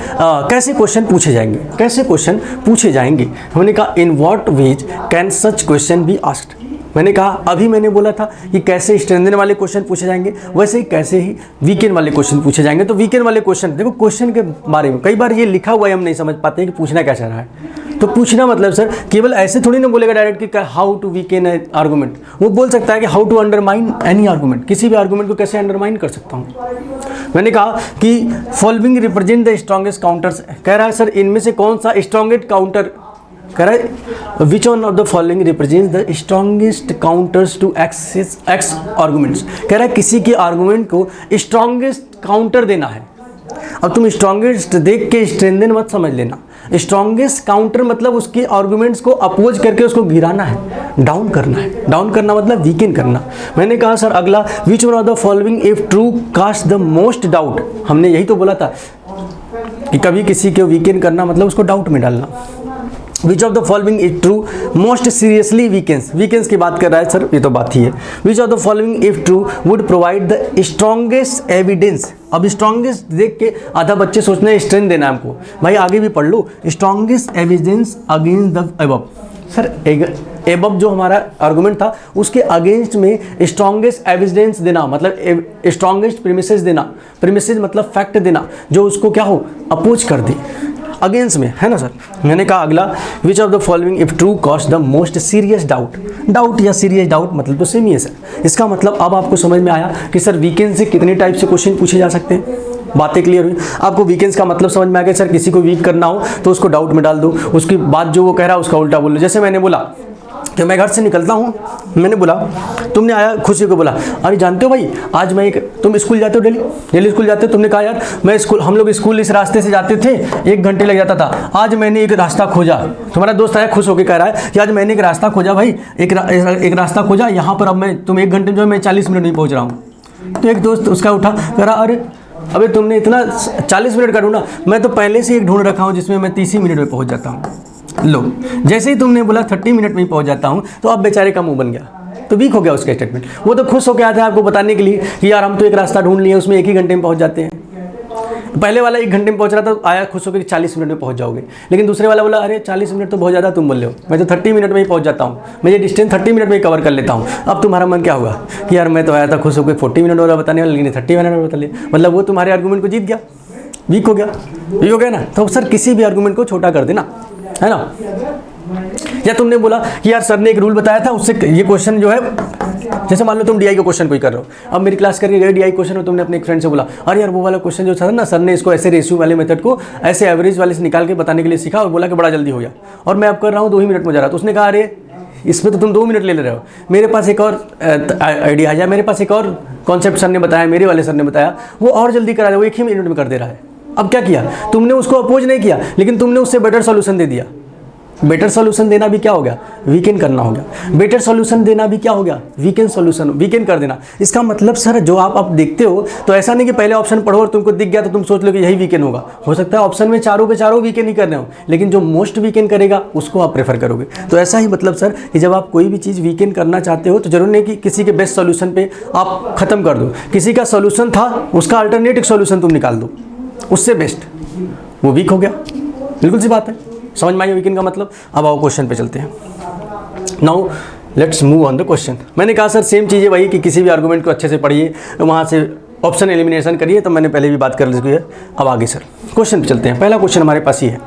कैसे क्वेश्चन पूछे जाएंगे, कैसे क्वेश्चन पूछे जाएंगे। हमने कहा in what veg can such question be asked. मैंने कहा अभी मैंने बोला था कि कैसे स्ट्रेंथन वाले क्वेश्चन पूछे जाएंगे, वैसे ही कैसे ही वीकेंड वाले क्वेश्चन पूछे जाएंगे। तो वीकेंड वाले क्वेश्चन देखो, क्वेश्चन के बारे में कई बार ये लिखा हुआ है हम नहीं समझ पाते हैं कि पूछना क्या चाह रहा है। तो पूछना मतलब सर केवल ऐसे थोड़ी ना बोलेगा डायरेक्ट कि हाउ टू वीकेन आर्गूमेंट, वो बोल सकता है कि how to undermine any argument, किसी भी आर्गूमेंट को कैसे अंडरमाइन कर सकता हूँ। मैंने कहा कि following represent the strongest counters, कह रहा है सर इनमें से कौन सा स्ट्रॉन्गेस्ट काउंटर, कह रहा है which one of the following represent the strongest counters to X arguments. कह रहा है किसी के आर्गूमेंट को स्ट्रॉन्गेस्ट काउंटर देना है। अब तुम स्ट्रॉन्गेस्ट देख के स्ट्रेंथन मत समझ लेना, स्ट्रॉन्गेस्ट काउंटर मतलब उसके आर्गूमेंट्स को अपोज करके उसको गिराना है, डाउन करना है। डाउन करना मतलब वीकेन करना। मैंने कहा सर अगला which one of the following if true cast the most doubt, हमने यही तो बोला था कि कभी किसी को वीकेन करना मतलब उसको डाउट में डालना। विच of the following is true most seriously weakens, weakens की बात कर रहा है सर, ये तो बात ही है। Which of the following if true would provide the strongest evidence. अब स्ट्रॉन्गेस्ट देख के आधा बच्चे सोचते हैं स्ट्रेंथ देना हमको, भाई आगे भी पढ़ लो। Strongest evidence against the above, sir above जो हमारा आर्गूमेंट था उसके अगेंस्ट में स्ट्रॉन्गेस्ट एविडेंस देना, मतलब स्ट्रॉन्गेस्ट प्रीमिसेस देना, प्रीमिसेस मतलब फैक्ट देना जो उसको क्या हो अपोज कर दे, अगेंस्ट में, है ना सर। मैंने कहा अगला विच of the following if true cost the most serious doubt. Doubt या सीरियस डाउट मतलब तो सेम ही है सर। इसका मतलब अब आपको समझ में आया कि सर वीकेंड से कितने टाइप से क्वेश्चन पूछे जा सकते हैं। बातें क्लियर हुई आपको, वीकेंड्स का मतलब समझ में आ गया। सर किसी को वीक करना हो तो उसको डाउट में डाल दो, उसकी बात जो वो कह रहा है उसका उल्टा बोल लो। जैसे मैंने बोला कि मैं घर से निकलता हूँ, मैंने बोला, तुमने आया खुशी को बोला अरे जानते हो भाई आज मैं तुम स्कूल जाते हो डेली स्कूल जाते हो, तुमने कहा यार मैं स्कूल, हम लोग स्कूल इस रास्ते से जाते थे 1 घंटे लग जाता था, आज मैंने एक रास्ता खोजा। तुम्हारा दोस्त आया खुश होकर कह रहा है कि आज मैंने एक रास्ता खोजा भाई, एक रास्ता खोजा, यहाँ पर अब मैं तुम 1 घंटे जो है मैं 40 मिनट नहीं पहुँच रहा हूँ। तो एक दोस्त उसका उठा कह रहा अरे अबे तुमने इतना 40 मिनट का ढूंढा, मैं तो पहले से एक ढूंढ रखा हूँ जिसमें मैं 30 मिनट में पहुँच जाता हूँ। लो जैसे ही तुमने बोला 30 मिनट में ही पहुंच जाता हूं तो अब बेचारे का मुंह बन गया, तो वीक हो गया उसका स्टेटमेंट। वो तो खुश होकर आया था आपको बताने के लिए कि यार हम तो एक रास्ता ढूंढ लिए उसमें 1 ही घंटे में पहुंच जाते हैं। पहले वाला 1 घंटे में पहुंच रहा था, आया खुश होकर 40 मिनट में पहुंच जाओगे, लेकिन दूसरे वाला बोला अरे 40 मिनट तो बहुत ज़्यादा तुम बोल रहे हो, मैं तो 30 मिनट में ही पहुंच जाता हूँ, मैं ये डिस्टेंस 30 मिनट में ही कवर कर लेता हूँ। अब तुम्हारा मन क्या होगा कि यार मैं तो आया था खुश होकर 40 मिनट वाला बताने वाला, लेकिन 30 मिनट में बता लिया, मतलब वो तुम्हारे आर्गूमेंट को जीत गया, वीक हो गया ना। तो सर किसी भी आर्गूमेंट को छोटा कर देना, है ना। या तुमने बोला कि यार सर ने एक रूल बताया था उससे ये क्वेश्चन जो है, जैसे मान लो तुम डीआई का क्वेश्चन कोई कर रहे हो, अब मेरी क्लास करके गए डीआई क्वेश्चन में, तुमने अपने एक फ्रेंड से बोला अरे यार वो वाला क्वेश्चन जो था ना सर ने इसको ऐसे रेशियो वाले मेथड को ऐसे एवरेज वाले से निकाल के बताने के लिए सीखा और बोला कि बड़ा जल्दी हो गया, और मैं अब कर रहा हूँ 2 ही मिनट में जा रहा। तो उसने कहा अरे इसमें तो तुम 2 मिनट ले रहे हो, मेरे पास एक और आइडिया है, मेरे पास एक और कॉन्सेप्ट सर ने बताया, मेरे वाले सर ने बताया, वो और जल्दी करा दे, वो 1 ही मिनट में कर दे रहा है। अब क्या किया तुमने, उसको अपोज नहीं किया, लेकिन तुमने उससे बेटर सॉल्यूशन दे दिया। बेटर सॉल्यूशन देना भी क्या हो गया, वीकेंड करना हो गया। बेटर सॉल्यूशन देना भी क्या हो गया, वीकेंड सॉल्यूशन, वीकेंड कर देना। इसका मतलब सर जो आप अब देखते हो तो ऐसा नहीं कि पहले ऑप्शन पढ़ो और तुमको दिख गया तो तुम सोच लो कि यही वीकेंड होगा। हो सकता है ऑप्शन में चारों के चारों वीकेंड ही कर रहे हो, लेकिन जो मोस्ट वीकेंड करेगा उसको आप प्रेफर करोगे। तो ऐसा ही मतलब सर कि जब आप कोई भी चीज़ वीकेंड करना चाहते हो तो जरूर नहीं कि किसी के बेस्ट सॉल्यूशन पे आप खत्म कर दो, किसी का सॉल्यूशन था उसका अल्टरनेटिव सॉल्यूशन तुम निकाल दो, उससे बेस्ट, वो वीक हो गया। बिल्कुल सी बात है, समझ में आई वीकेंड का मतलब। अब आओ क्वेश्चन पे चलते हैं। Now let's move on the question. मैंने कहा सर सेम चीज़ है वही कि किसी भी आर्गूमेंट को अच्छे से पढ़िए, वहाँ से ऑप्शन एलिमिनेशन करिए, तो मैंने पहले भी बात कर ली है। अब आगे सर क्वेश्चन पे चलते हैं। पहला क्वेश्चन हमारे पास ही है,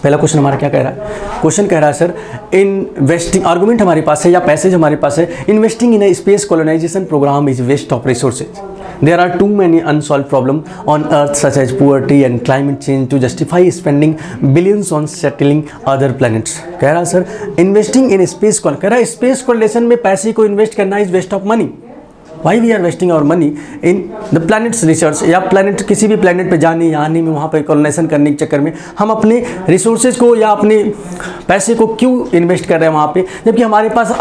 पहला क्वेश्चन हमारा क्या कह रहा है? क्वेश्चन कह रहा है सर, इन्वेस्टिंग आर्गुमेंट हमारे पास है या पैसेज हमारे पास है, investing in a space colonisation program is waste of resources. There are too many unsolved problems on Earth such as poverty and climate change to justify spending billions on settling other planets. कह रहा sir investing in space कह रहा है space colonisation में पैसे को invest करना is waste of money. Why we are wasting our money in the planets research, या प्लैनेट किसी भी प्लैनेट पे जाने या आने में वहाँ पे कॉलोनाइजेशन करने के चक्कर में हम अपने रिसोर्सेज को या अपने पैसे को क्यों इन्वेस्ट कर रहे हैं वहाँ पे, जबकि हमारे पास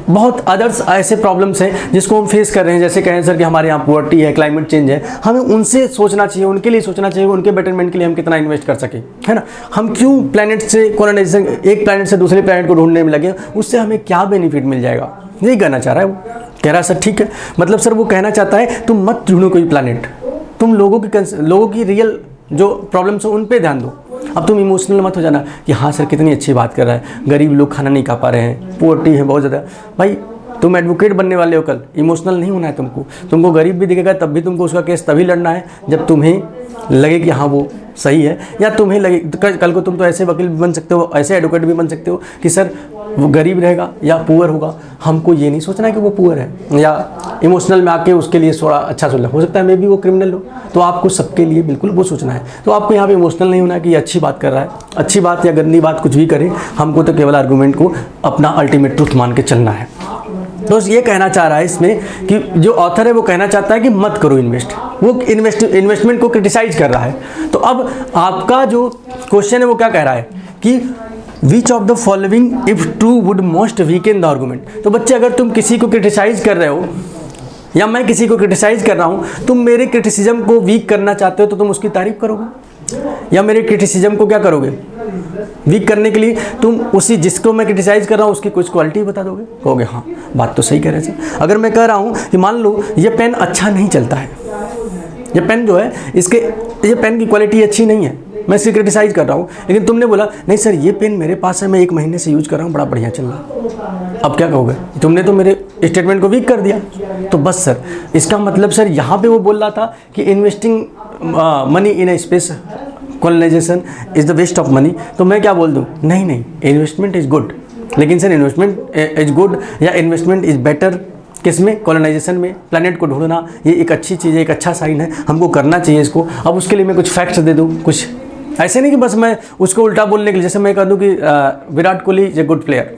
बहुत अदर्स ऐसे प्रॉब्लम्स हैं जिसको हम फेस कर रहे हैं. जैसे कहें सर कि हमारे यहाँ पुअर्टी है, क्लाइमेट चेंज है, हमें उनसे सोचना चाहिए, उनके लिए सोचना चाहिए, उनके बेटरमेंट के लिए हम कितना इन्वेस्ट कर सकें, है ना. हम क्यों प्लैनेट से कॉलोनाइजेशन, एक प्लैनेट से दूसरे प्लैनेट को ढूंढने में लगे, उससे हमें क्या बेनिफिट मिल जाएगा, यही कहना चाह रहा है वो. कह रहा सर ठीक है, मतलब सर वो कहना चाहता है तुम मत ढूंढो कोई प्लैनेट, तुम लोगों की रियल जो प्रॉब्लम्स हो उन पे ध्यान दो. अब तुम इमोशनल मत हो जाना कि हाँ सर कितनी अच्छी बात कर रहा है, गरीब लोग खाना नहीं खा पा रहे हैं, पोवर्टी है बहुत ज़्यादा. भाई तुम एडवोकेट बनने वाले हो, कल इमोशनल नहीं होना है तुमको गरीब भी दिखेगा तब भी तुमको उसका केस तभी लड़ना है जब तुम्हें लगे कि हाँ वो सही है, या तुम्हें लगे कल को तुम तो ऐसे वकील भी बन सकते हो, ऐसे एडवोकेट भी बन सकते हो कि सर वो गरीब रहेगा या पुअर होगा, हमको ये नहीं सोचना है कि वो पुअर है, या इमोशनल में आके उसके लिए थोड़ा अच्छा सोचना, हो सकता है मे भी वो क्रिमिनल हो, तो आपको सबके लिए बिल्कुल वो सोचना है. तो आपको यहाँ पे इमोशनल नहीं होना है कि ये अच्छी बात कर रहा है, अच्छी बात या गंदी बात कुछ भी करे, हमको तो केवल आर्गूमेंट को अपना अल्टीमेट ट्रुथ मान के चलना है. तो ये कहना चाह रहा है इसमें कि जो ऑथर है वो कहना चाहता है कि मत करो इन्वेस्ट, वो इन्वेस्टमेंट को क्रिटिसाइज कर रहा है. तो अब आपका जो क्वेश्चन है वो क्या कह रहा है कि which of the following if true would most weakened the argument. तो बच्चे अगर तुम किसी को क्रिटिसाइज कर रहे हो या मैं किसी को क्रिटिसाइज कर रहा हूँ, तुम मेरे क्रिटिसिज्म को वीक करना चाहते हो तो तुम उसकी तारीफ करोगे, या मेरे क्रिटिसिज्म को क्या करोगे, वीक करने के लिए तुम उसी जिसको मैं क्रिटिसाइज कर रहा हूँ उसकी कुछ क्वालिटी बता दोगे, कहोगे हाँ बात तो सही कह रहे हैं. अगर मैं कह रहा हूँ कि मान लो ये पेन अच्छा नहीं चलता है, ये पेन जो है ये पेन की क्वालिटी अच्छी नहीं है, मैं इसे क्रिटिसाइज कर रहा हूँ, लेकिन तुमने बोला नहीं सर ये पेन मेरे पास है, मैं 1 महीने से यूज कर रहा हूँ, बड़ा बढ़िया चल रहा. अब क्या कहोगे, तुमने तो मेरे स्टेटमेंट को वीक कर दिया. तो बस सर इसका मतलब सर यहाँ पे वो बोल रहा था कि investing money in a space colonisation is the waste of money. तो मैं क्या बोल दूँ, नहीं इन्वेस्टमेंट इज़ गुड, लेकिन सर इन्वेस्टमेंट इज़ गुड या इन्वेस्टमेंट इज़ बेटर किसमें, कॉलोनाइजेशन में, प्लैनेट को ढूंढना ये एक अच्छी चीज़ है, एक अच्छा साइन है, हमको करना चाहिए इसको. अब उसके लिए मैं कुछ फैक्ट्स दे दूँ, कुछ ऐसे नहीं कि बस मैं उसको उल्टा बोलने के लिए, जैसे मैं कह दूँ कि Virat Kohli is a good player.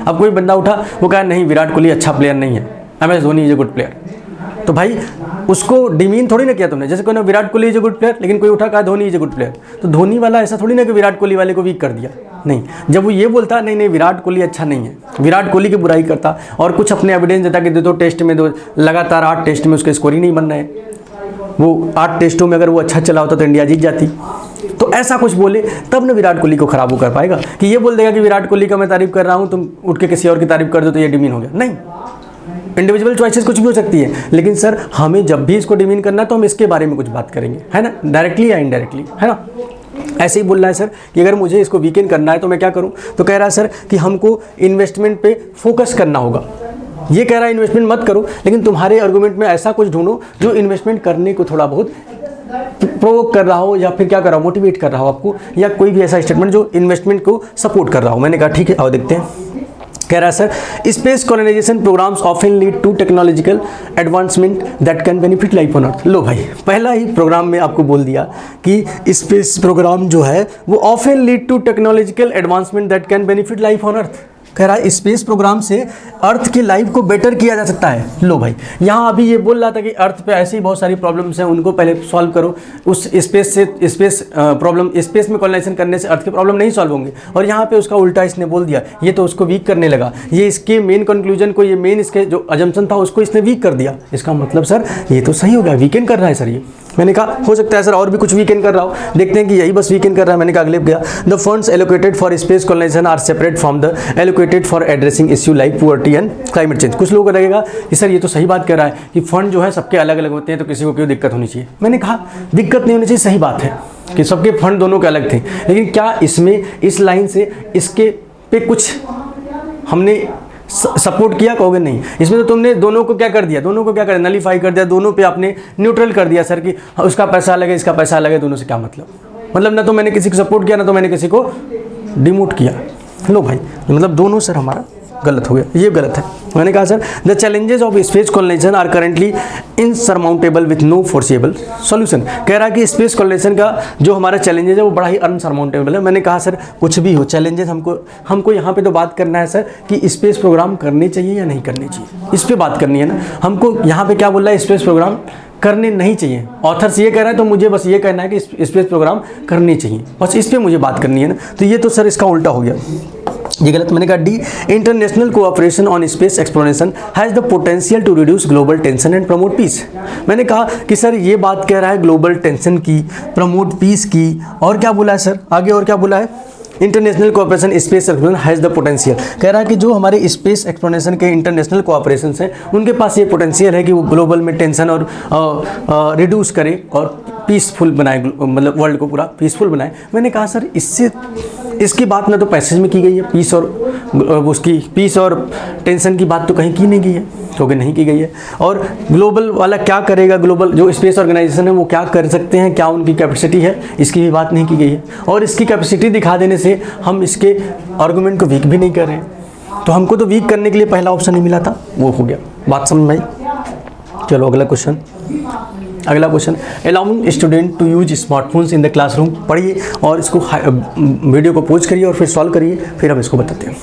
अब कोई बंदा उठा वो कहा नहीं विराट कोहली अच्छा प्लेयर नहीं है, MS Dhoni is a good player, तो भाई उसको डिमीन थोड़ी ना किया तुमने. जैसे कोई ना Virat Kohli is a good player, लेकिन कोई उठा कहा Dhoni is a good player, तो धोनी वाला ऐसा थोड़ी ना कि विराट कोहली वाले को वीक कर दिया. नहीं, जब वो ये बोलता नहीं विराट कोहली अच्छा नहीं है, विराट कोहली की बुराई करता और कुछ अपने एविडेंस देता कि दो टेस्ट में लगातार 8 टेस्ट में उसके स्कोर ही नहीं बन रहे, वो 8 टेस्टों में अगर वो अच्छा चला होता तो इंडिया जीत जाती. तो ऐसा कुछ बोले तब ना विराट कोहली को खराब कर पाएगा, कि ये बोल देगा कि विराट कोहली का मैं तारीफ कर रहा हूँ, तुम उठ के किसी और की तारीफ कर दो तो ये डिमीन हो गया. नहीं, इंडिविजुअल चॉइसेस कुछ भी हो सकती है, लेकिन सर हमें जब भी इसको डिमीन करना है तो हम इसके बारे में कुछ बात करेंगे, है ना, डायरेक्टली या इनडायरेक्टली, है ना. ऐसे ही बोल रहा है सर कि अगर मुझे इसको वीकेंड करना है तो मैं क्या करूं, तो कह रहा है सर कि हमको इन्वेस्टमेंट पे फोकस करना होगा. ये कह रहा है इन्वेस्टमेंट मत करो, लेकिन तुम्हारे आर्गूमेंट में ऐसा कुछ ढूंढो जो इन्वेस्टमेंट करने को थोड़ा बहुत प्रोवोक कर रहा हो, या फिर क्या कर रहा हो, मोटिवेट कर रहा हो आपको, या कोई भी ऐसा स्टेटमेंट जो इन्वेस्टमेंट को सपोर्ट कर रहा हो. मैंने कहा ठीक है, आओ देखते हैं. कह रहा है sir space colonization programs often lead to technological advancement that can benefit life on earth. लो भाई, पहला ही प्रोग्राम में आपको बोल दिया कि स्पेस प्रोग्राम जो है वो often lead to technological advancement that can benefit life on Earth. कह रहा है स्पेस प्रोग्राम से अर्थ की लाइफ को बेटर किया जा सकता है. लो भाई, यहाँ अभी ये बोल रहा था कि अर्थ पे ऐसी बहुत सारी प्रॉब्लम्स हैं, उनको पहले सॉल्व करो. उस स्पेस में कॉलोनाइजेशन करने से अर्थ के प्रॉब्लम नहीं सॉल्व होंगे, और यहाँ पे उसका उल्टा इसने बोल दिया, ये तो उसको वीक करने लगा. ये इसके मेन कंक्लूजन को, ये मेन इसके जो अजम्पशन था उसको इसने वीक कर दिया. इसका मतलब सर ये तो सही हो गया, वीकेंड कर रहा है सर ये. मैंने कहा हो सकता है सर और भी कुछ वीकेंड कर रहा हो, देखते हैं कि यही बस वीकेंड कर रहा है. मैंने कहा अगले गया, the funds allocated for space colonisation are separate from the allocated for addressing issue like poverty and climate change. कुछ लोगों को लगेगा कि सर ये तो सही बात कह रहा है कि फंड जो है सबके अलग अलग होते हैं, तो किसी को क्यों दिक्कत होनी चाहिए. मैंने कहा दिक्कत नहीं होनी चाहिए, सही बात है कि सबके फंड दोनों के अलग थे, लेकिन क्या इसमें इस लाइन से इसके पे कुछ हमने सपोर्ट किया, कहोगे नहीं. इसमें तो तुमने दोनों को क्या कर दिया, नलीफाई कर दिया, दोनों पे आपने न्यूट्रल कर दिया सर कि उसका पैसा अलग है, इसका पैसा अलग है, दोनों से क्या मतलब. मतलब ना तो मैंने किसी को सपोर्ट किया, ना तो मैंने किसी को डिमोट किया। लो भाई, मतलब दोनों सर हमारा गलत हो गया, ये गलत है। मैंने कहा sir the challenges of space colonisation are currently insurmountable with no foreseeable solution. कह रहा है कि स्पेस कॉलोनाइजेशन का जो हमारा चैलेंजेस है वो बड़ा ही अनसरमाउंटेबल है। मैंने कहा सर कुछ भी हो चैलेंजेस, हमको यहाँ पे तो बात करना है सर कि स्पेस प्रोग्राम करने चाहिए या नहीं करने चाहिए, इस पर बात करनी है ना। हमको यहाँ पे क्या बोल रहा है, स्पेस प्रोग्राम करने नहीं चाहिए। ऑथर्स ये कह रहे हैं तो मुझे बस ये कहना है कि स्पेस प्रोग्राम करनी चाहिए, बस इस पर मुझे बात करनी है ना। तो ये तो सर इसका उल्टा हो गया, ये गलत। मैंने कहा the international cooperation on space exploration has the potential to reduce global tension and promote peace. मैंने कहा कि सर ये बात कह रहा है ग्लोबल टेंशन की, प्रमोट पीस की, और क्या बोला है सर आगे, और क्या बोला है, international cooperation space exploration has the potential. कह रहा है कि जो हमारे स्पेस एक्सप्लोरेशन के इंटरनेशनल कोऑपरेशन हैं उनके पास ये पोटेंशियल है कि वो ग्लोबल में टेंशन और रिड्यूस करे और पीसफुल बनाए, मतलब वर्ल्ड को पूरा पीसफुल बनाए। मैंने कहा सर इसकी बात ना तो पैसेज में की गई है, पीस और टेंशन की बात तो कहीं की नहीं गई है, क्योंकि नहीं की गई है। और ग्लोबल वाला क्या करेगा, ग्लोबल जो स्पेस ऑर्गेनाइजेशन है वो क्या कर सकते हैं, क्या उनकी कैपेसिटी है, इसकी भी बात नहीं की गई है। और इसकी कैपेसिटी दिखा देने से हम इसके आर्गूमेंट को वीक भी नहीं कर रहे हैं, तो हमको तो वीक करने के लिए पहला ऑप्शन ही मिला था, वो हो गया। बात समझ में आई? चलो अगला question allowing student to use smartphones in the classroom. पढ़िए और इसको वीडियो को पॉज करिए और फिर सॉल्व करिए, फिर हम इसको बताते हैं।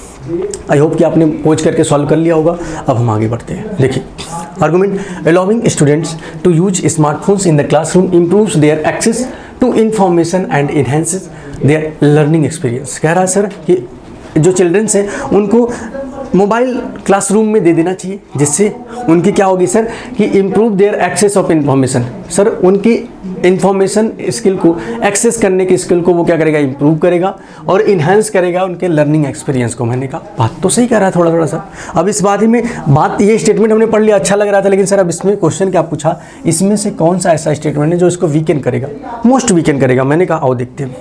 आई होप कि आपने पॉज करके सॉल्व कर लिया होगा। अब हम आगे बढ़ते हैं। देखिए argument allowing students to use smartphones in the classroom improves their access to information and enhances their learning experience. कह रहा है सर कि जो चिल्ड्रंस हैं उनको मोबाइल क्लासरूम में दे देना चाहिए, जिससे उनकी क्या होगी सर कि improve their access of information. Sir उनकी इंफॉर्मेशन स्किल को, एक्सेस करने की स्किल को वो क्या करेगा, इम्प्रूव करेगा और इन्हांस करेगा उनके लर्निंग एक्सपीरियंस को। मैंने कहा बात तो सही कह रहा है थोड़ा थोड़ा सा। अब इस बात में ये स्टेटमेंट हमने पढ़ लिया, अच्छा लग रहा था, लेकिन सर अब इसमें क्वेश्चन क्या पूछा, इसमें से कौन सा ऐसा स्टेटमेंट है जो इसको वीकेन करेगा, मोस्ट वीकेन करेगा। मैंने कहा आओ देखते हैं।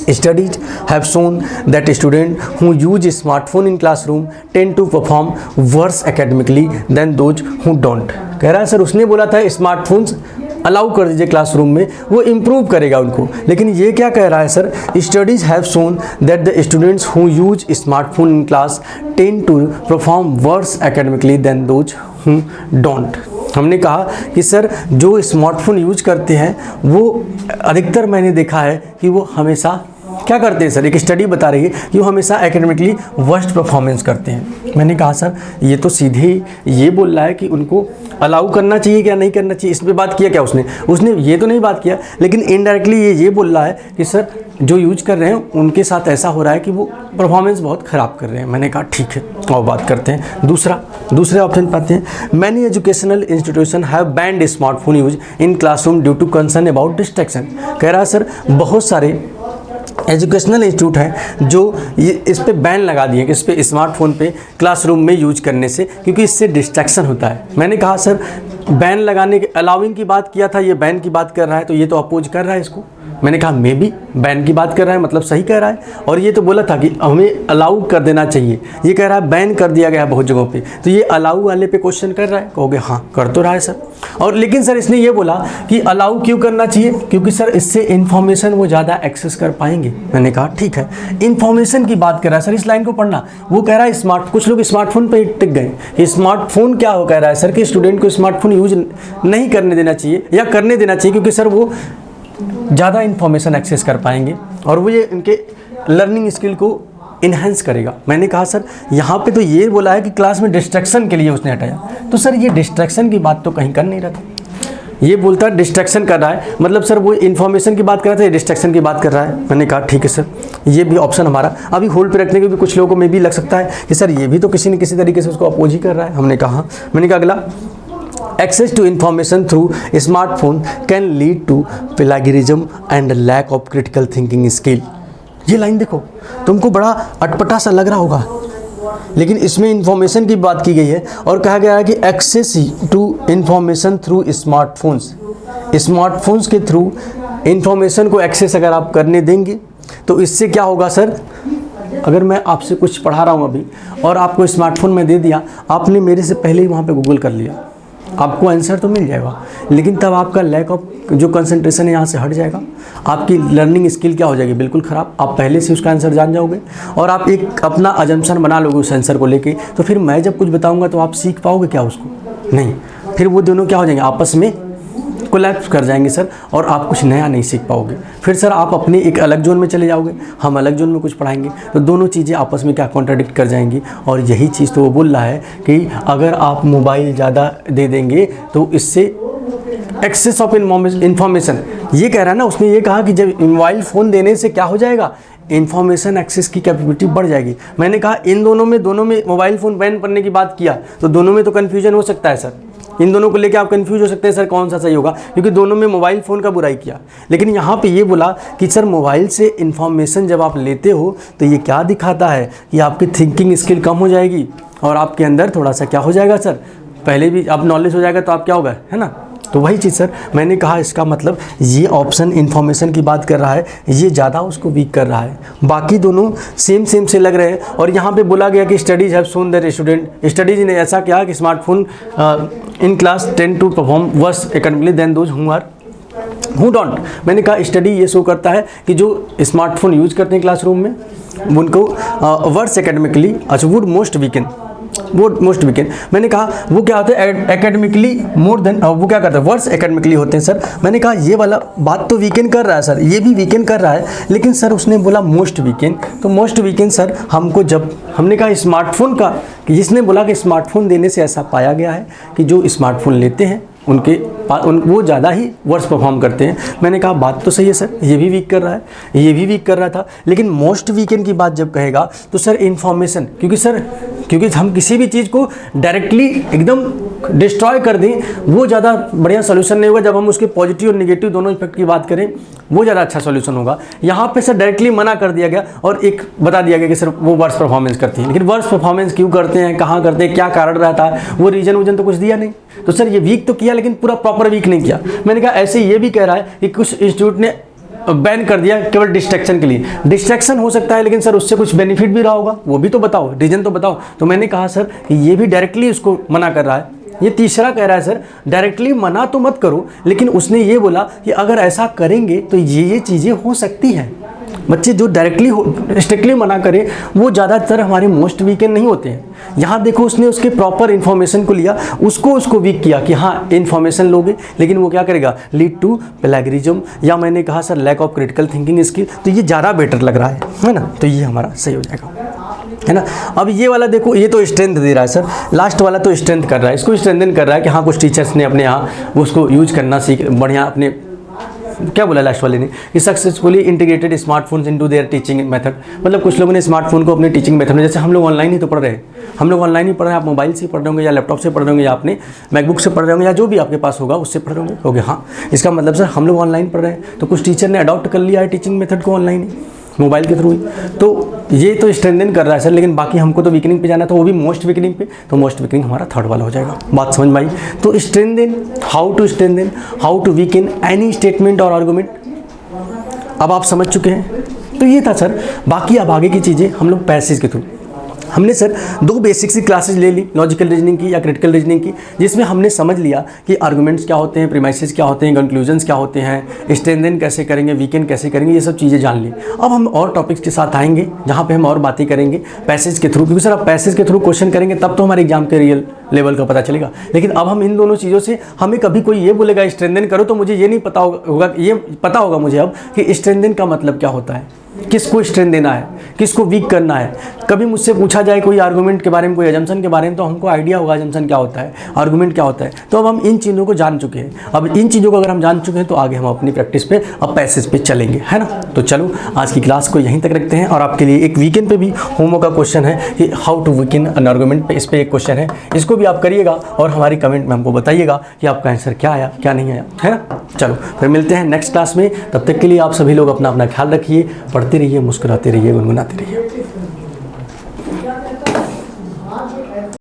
Studies have shown that students who use smartphone in classroom tend to perform worse academically than those who don't। कह रहा है सर उसने बोला था स्मार्टफोन्स अलाउ कर दीजिए क्लासरूम में, वो इम्प्रूव करेगा उनको, लेकिन ये क्या कह रहा है sir, studies have shown that the students who use smartphone in class tend to perform worse academically than those who don't. हमने कहा कि सर जो स्मार्टफोन यूज करते हैं वो अधिकतर मैंने देखा है कि वो हमेशा क्या करते हैं सर, एक स्टडी बता रही है कि वो हमेशा एकेडमिकली वर्स्ट परफॉर्मेंस करते हैं। मैंने कहा सर ये तो सीधे ये बोल रहा है कि उनको अलाउ करना चाहिए क्या नहीं करना चाहिए, इस पर बात किया क्या उसने ये तो नहीं बात किया, लेकिन इनडायरेक्टली ये बोल रहा है कि सर जो यूज कर रहे हैं उनके साथ ऐसा हो रहा है कि वो परफॉर्मेंस बहुत ख़राब कर रहे हैं। मैंने कहा ठीक है और बात करते हैं दूसरे ऑप्शन पाते हैं। Many educational institution have banned smartphone use in classroom due to concern about distraction. कह रहा है सर बहुत सारे एजुकेशनल इंस्टीट्यूट हैं जो ये इस पे बैन लगा दिए कि इस पे स्मार्टफोन पे क्लासरूम में यूज करने से, क्योंकि इससे डिस्ट्रैक्शन होता है। मैंने कहा सर बैन लगाने के, अलाउइंग की बात किया था, ये बैन की बात कर रहा है, तो ये तो अपोज कर रहा है इसको। मैंने कहा मे भी बैन की बात कर रहा है, मतलब सही कह रहा है। और ये तो बोला था कि हमें अलाउ कर देना चाहिए, ये कह रहा है बैन कर दिया गया है बहुत जगहों पे, तो ये अलाउ वाले पे क्वेश्चन कर रहा है। कहोगे हाँ कर तो रहा है सर, और लेकिन सर इसने ये बोला कि अलाउ क्यों करना चाहिए, क्योंकि सर इससे इन्फॉर्मेशन वो ज़्यादा एक्सेस कर पाएंगे। मैंने कहा ठीक है, इन्फॉर्मेशन की बात कर रहा है सर, इस लाइन को पढ़ना। वो कह रहा है कुछ लोग स्मार्टफोन पर टिक गए। स्मार्टफोन क्या हो कह रहा है सर कि स्टूडेंट को स्मार्टफोन यूज नहीं करने देना चाहिए या करने देना चाहिए, क्योंकि सर वो ज़्यादा इन्फॉर्मेशन एक्सेस कर पाएंगे और वो ये उनके लर्निंग स्किल को इन्हेंस करेगा। मैंने कहा सर यहाँ पे तो ये बोला है कि क्लास में डिस्ट्रैक्शन के लिए उसने हटाया, तो सर ये डिस्ट्रैक्शन की बात तो कहीं कर नहीं रहा था। ये बोलता है डिस्ट्रैक्शन कर रहा है, मतलब सर वो इन्फॉर्मेशन की बात कर रहा था, ये डिस्ट्रैक्शन की बात कर रहा है। मैंने कहा ठीक है सर, ये भी ऑप्शन हमारा अभी होल्ड पे रखने के भी कुछ लोगों को में भी लग सकता है कि सर ये भी तो किसी न किसी तरीके से उसको अपोज ही कर रहा है। हमने कहा अगला Access to information through smartphone can lead to plagiarism and lack of critical thinking skill। ये लाइन देखो, तुमको बड़ा अटपटा सा लग रहा होगा, लेकिन इसमें इंफॉर्मेशन की बात की गई है और कहा गया है कि access to information through smartphones के थ्रू इंफॉर्मेशन को एक्सेस अगर आप करने देंगे तो इससे क्या होगा सर, अगर मैं आपसे कुछ पढ़ा रहा हूँ अभी और आपको स्मार्टफोन में दे दिया, आपने मेरे से पहले ही वहाँ पे गूगल कर लिया, आपको आंसर तो मिल जाएगा, लेकिन तब आपका लैक ऑफ जो कंसंट्रेशन है यहाँ से हट जाएगा, आपकी लर्निंग स्किल क्या हो जाएगी, बिल्कुल ख़राब। आप पहले से उसका आंसर जान जाओगे और आप एक अपना अजम्पशन बना लोगे उस आंसर को लेके, तो फिर मैं जब कुछ बताऊँगा तो आप सीख पाओगे क्या उसको, नहीं। फिर वो दोनों क्या हो जाएंगे, आपस में कोलैप्स कर जाएंगे सर, और आप कुछ नया नहीं सीख पाओगे। फिर सर आप अपने एक अलग जोन में चले जाओगे, हम अलग जोन में कुछ पढ़ाएंगे, तो दोनों चीज़ें आपस में क्या कॉन्ट्राडिक्ट कर जाएंगी। और यही चीज़ तो वो बोल रहा है कि अगर आप मोबाइल ज़्यादा दे देंगे तो इससे एक्सेस ऑफ इन्फॉर्मेशन, ये कह रहा है ना, उसने ये कहा कि जब मोबाइल फ़ोन देने से क्या हो जाएगा, इन्फॉर्मेशन एक्सेस की कैपेबिलिटी बढ़ जाएगी। मैंने कहा इन दोनों में मोबाइल फ़ोन बैन करने की बात किया, तो दोनों में तो कन्फ्यूजन हो सकता है सर, इन दोनों को लेके आप कंफ्यूज हो सकते हैं सर कौन सा सही होगा, क्योंकि दोनों में मोबाइल फ़ोन का बुराई किया। लेकिन यहाँ पे ये बोला कि सर मोबाइल से इन्फॉर्मेशन जब आप लेते हो तो ये क्या दिखाता है कि आपकी थिंकिंग स्किल कम हो जाएगी और आपके अंदर थोड़ा सा क्या हो जाएगा सर, पहले भी आप नॉलेज हो जाएगा तो आप क्या होगा, है ना। तो वही चीज़ सर मैंने कहा, इसका मतलब ये ऑप्शन इन्फॉर्मेशन की बात कर रहा है, ये ज़्यादा उसको वीक कर रहा है, बाकी दोनों सेम से लग रहे हैं। और यहाँ पे बोला गया कि studies have shown that studies ने ऐसा किया कि smartphone in class tend to perform worse academically than those who don't. मैंने कहा स्टडी ये शो करता है कि जो स्मार्टफोन यूज़ करते हैं क्लासरूम में उनको worse academically would most weaken. मैंने कहा वो क्या होता है एकेडमिकली मोर देन, वो क्या करते हैं वर्स एकेडमिकली होते हैं सर। मैंने कहा ये वाला बात तो वीकेंड कर रहा है सर, ये भी वीकेंड कर रहा है, लेकिन सर उसने बोला मोस्ट वीकेंड, तो मोस्ट वीकेंड सर हमको जब हमने कहा स्मार्टफोन का, जिसने बोला कि स्मार्टफोन देने से ऐसा पाया गया है कि जो स्मार्टफोन लेते हैं वो ज़्यादा ही वर्स परफॉर्म करते हैं। मैंने कहा बात तो सही है सर, ये भी वीक कर रहा है, ये भी वीक कर रहा था, लेकिन मोस्ट वीकेंड की बात जब कहेगा तो सर इन्फॉर्मेशन, क्योंकि हम किसी भी चीज़ को डायरेक्टली एकदम डिस्ट्रॉय कर दें वो ज़्यादा बढ़िया सोल्यूशन नहीं होगा। जब हम उसके पॉजिटिव और निगेटिव दोनों इफेक्ट की बात करें वो ज़्यादा अच्छा सोल्यूशन होगा। यहाँ पे सर डायरेक्टली मना कर दिया गया और एक बता दिया गया कि सर वो वर्स परफॉर्मेंस करती हैं, लेकिन वर्स परफॉर्मेंस क्यों करते हैं, कहाँ करते हैं, क्या कारण रहता है, वो रीजन तो कुछ दिया नहीं। तो सर ये वीक तो किया लेकिन पूरा प्रॉपर वीक नहीं किया। मैंने कहा ऐसे ये भी कह रहा है कि कुछ इंस्टीट्यूट ने बैन कर दिया केवल डिस्ट्रैक्शन के लिए। डिस्ट्रैक्शन हो सकता है लेकिन सर उससे कुछ बेनिफिट भी रहा होगा, वो भी तो बताओ, रीजन तो बताओ। तो मैंने कहा सर कि ये भी डायरेक्टली उसको मना कर रहा है। ये तीसरा कह रहा है सर डायरेक्टली मना तो मत करो, लेकिन उसने ये बोला कि अगर ऐसा करेंगे तो ये चीज़ें हो सकती हैं। बच्चे जो डायरेक्टली स्ट्रिक्टली मना करें वो ज़्यादातर हमारे मोस्ट वीकेंड नहीं होते हैं। यहाँ देखो उसने उसके प्रॉपर इन्फॉर्मेशन को लिया, उसको वीक किया कि हाँ इन्फॉर्मेशन लोगे, लेकिन वो क्या करेगा, लीड टू प्लेगरिज्म, या मैंने कहा sir lack of critical thinking skill. तो ये ज़्यादा बेटर लग रहा है ना, तो ये हमारा सही हो जाएगा, है ना। अब ये वाला देखो, ये तो स्ट्रेंथ दे रहा है सर, लास्ट वाला तो स्ट्रेंथ कर रहा है, इसको स्ट्रेंथन कर रहा है कि हाँ कुछ टीचर्स ने अपने यहाँ उसको यूज करना सीख बढ़िया, अपने क्या बोला लास्ट वाले ने कि successfully integrated smartphones into their teaching method. मतलब कुछ लोगों ने स्मार्टफोन को अपने टीचिंग मेथड में, जैसे हम लोग ऑनलाइन ही तो पढ़ रहे हैं, हम लोग ऑनलाइन ही पढ़ रहे हैं, आप मोबाइल से पढ़ रहे होंगे या लैपटॉप से पढ़ रहे होंगे या अपने मैकबुक से पढ़ रहे होंगे या जो भी आपके पास होगा उससे पढ़ रहे होंगे। ओके हाँ, इसका मतलब सर हम लोग ऑनलाइन पढ़ रहे हैं तो कुछ टीचर ने अडॉप्ट कर लिया है टीचिंग मेथड को ऑनलाइन ही, मोबाइल के थ्रू ही। तो ये तो स्ट्रेंथन कर रहा है सर, लेकिन बाकी हमको तो वीकनिंग पे जाना था, वो भी मोस्ट वीकनिंग पे, तो मोस्ट वीकनिंग हमारा थर्ड वाला हो जाएगा। बात समझ में आई। तो strengthen, how to weaken any statement और आर्गूमेंट, अब आप समझ चुके हैं। तो ये था सर, बाकी अब आगे की चीज़ें हम लोग पैसेज के थ्रू, हमने सर 2 बेसिक सी क्लासेज ले ली, लॉजिकल रीजनिंग की या क्रिटिकल रीजनिंग की, जिसमें हमने समझ लिया कि आर्गुमेंट्स क्या होते हैं, प्रीमाइसेस क्या होते हैं, कंक्लूजन्स क्या होते हैं, स्ट्रेंथन कैसे करेंगे, वीकेंड कैसे करेंगे, ये सब चीज़ें जान ली। अब हम और टॉपिक्स के साथ आएंगे जहाँ पे हम और बातें करेंगे पैसेज के थ्रू, क्योंकि सर अब पैसेज के थ्रू क्वेश्चन करेंगे तब तो हमारे एग्जाम के रियल लेवल का पता चलेगा। लेकिन अब हम इन दोनों चीज़ों से, हमें कभी कोई ये बोलेगा स्ट्रेंथन करो तो मुझे ये नहीं पता होगा, ये पता होगा मुझे अब कि स्ट्रेंथन का मतलब क्या होता है, किसको स्ट्रेंथ देना है, किसको वीक करना है। कभी मुझसे पूछा जाए कोई आर्गूमेंट के बारे में, कोई अजम्पशन के बारे में, तो हमको आइडिया होगा अजम्पशन क्या होता है, आर्गूमेंट क्या होता है। तो अब हम इन चीज़ों को जान चुके हैं। अब इन चीज़ों को अगर हम जान चुके हैं तो आगे हम अपनी प्रैक्टिस पे अब पैसेज पे चलेंगे, है ना। तो चलो आज की क्लास को यहीं तक रखते हैं और आपके लिए एक वीकेंड पे भी होमवर्क का क्वेश्चन है कि how to weaken an argument पे, इस पर एक क्वेश्चन है, इसको भी आप करिएगा और हमारी कमेंट में हमको बताइएगा कि आपका आंसर क्या आया क्या नहीं आया, है ना। चलो फिर मिलते हैं नेक्स्ट क्लास में, तब तक के लिए आप सभी लोग अपना ख्याल रखिए, पढ़ते रहिए, मुस्कुराते रहिए, गुनगुनाते रहिए।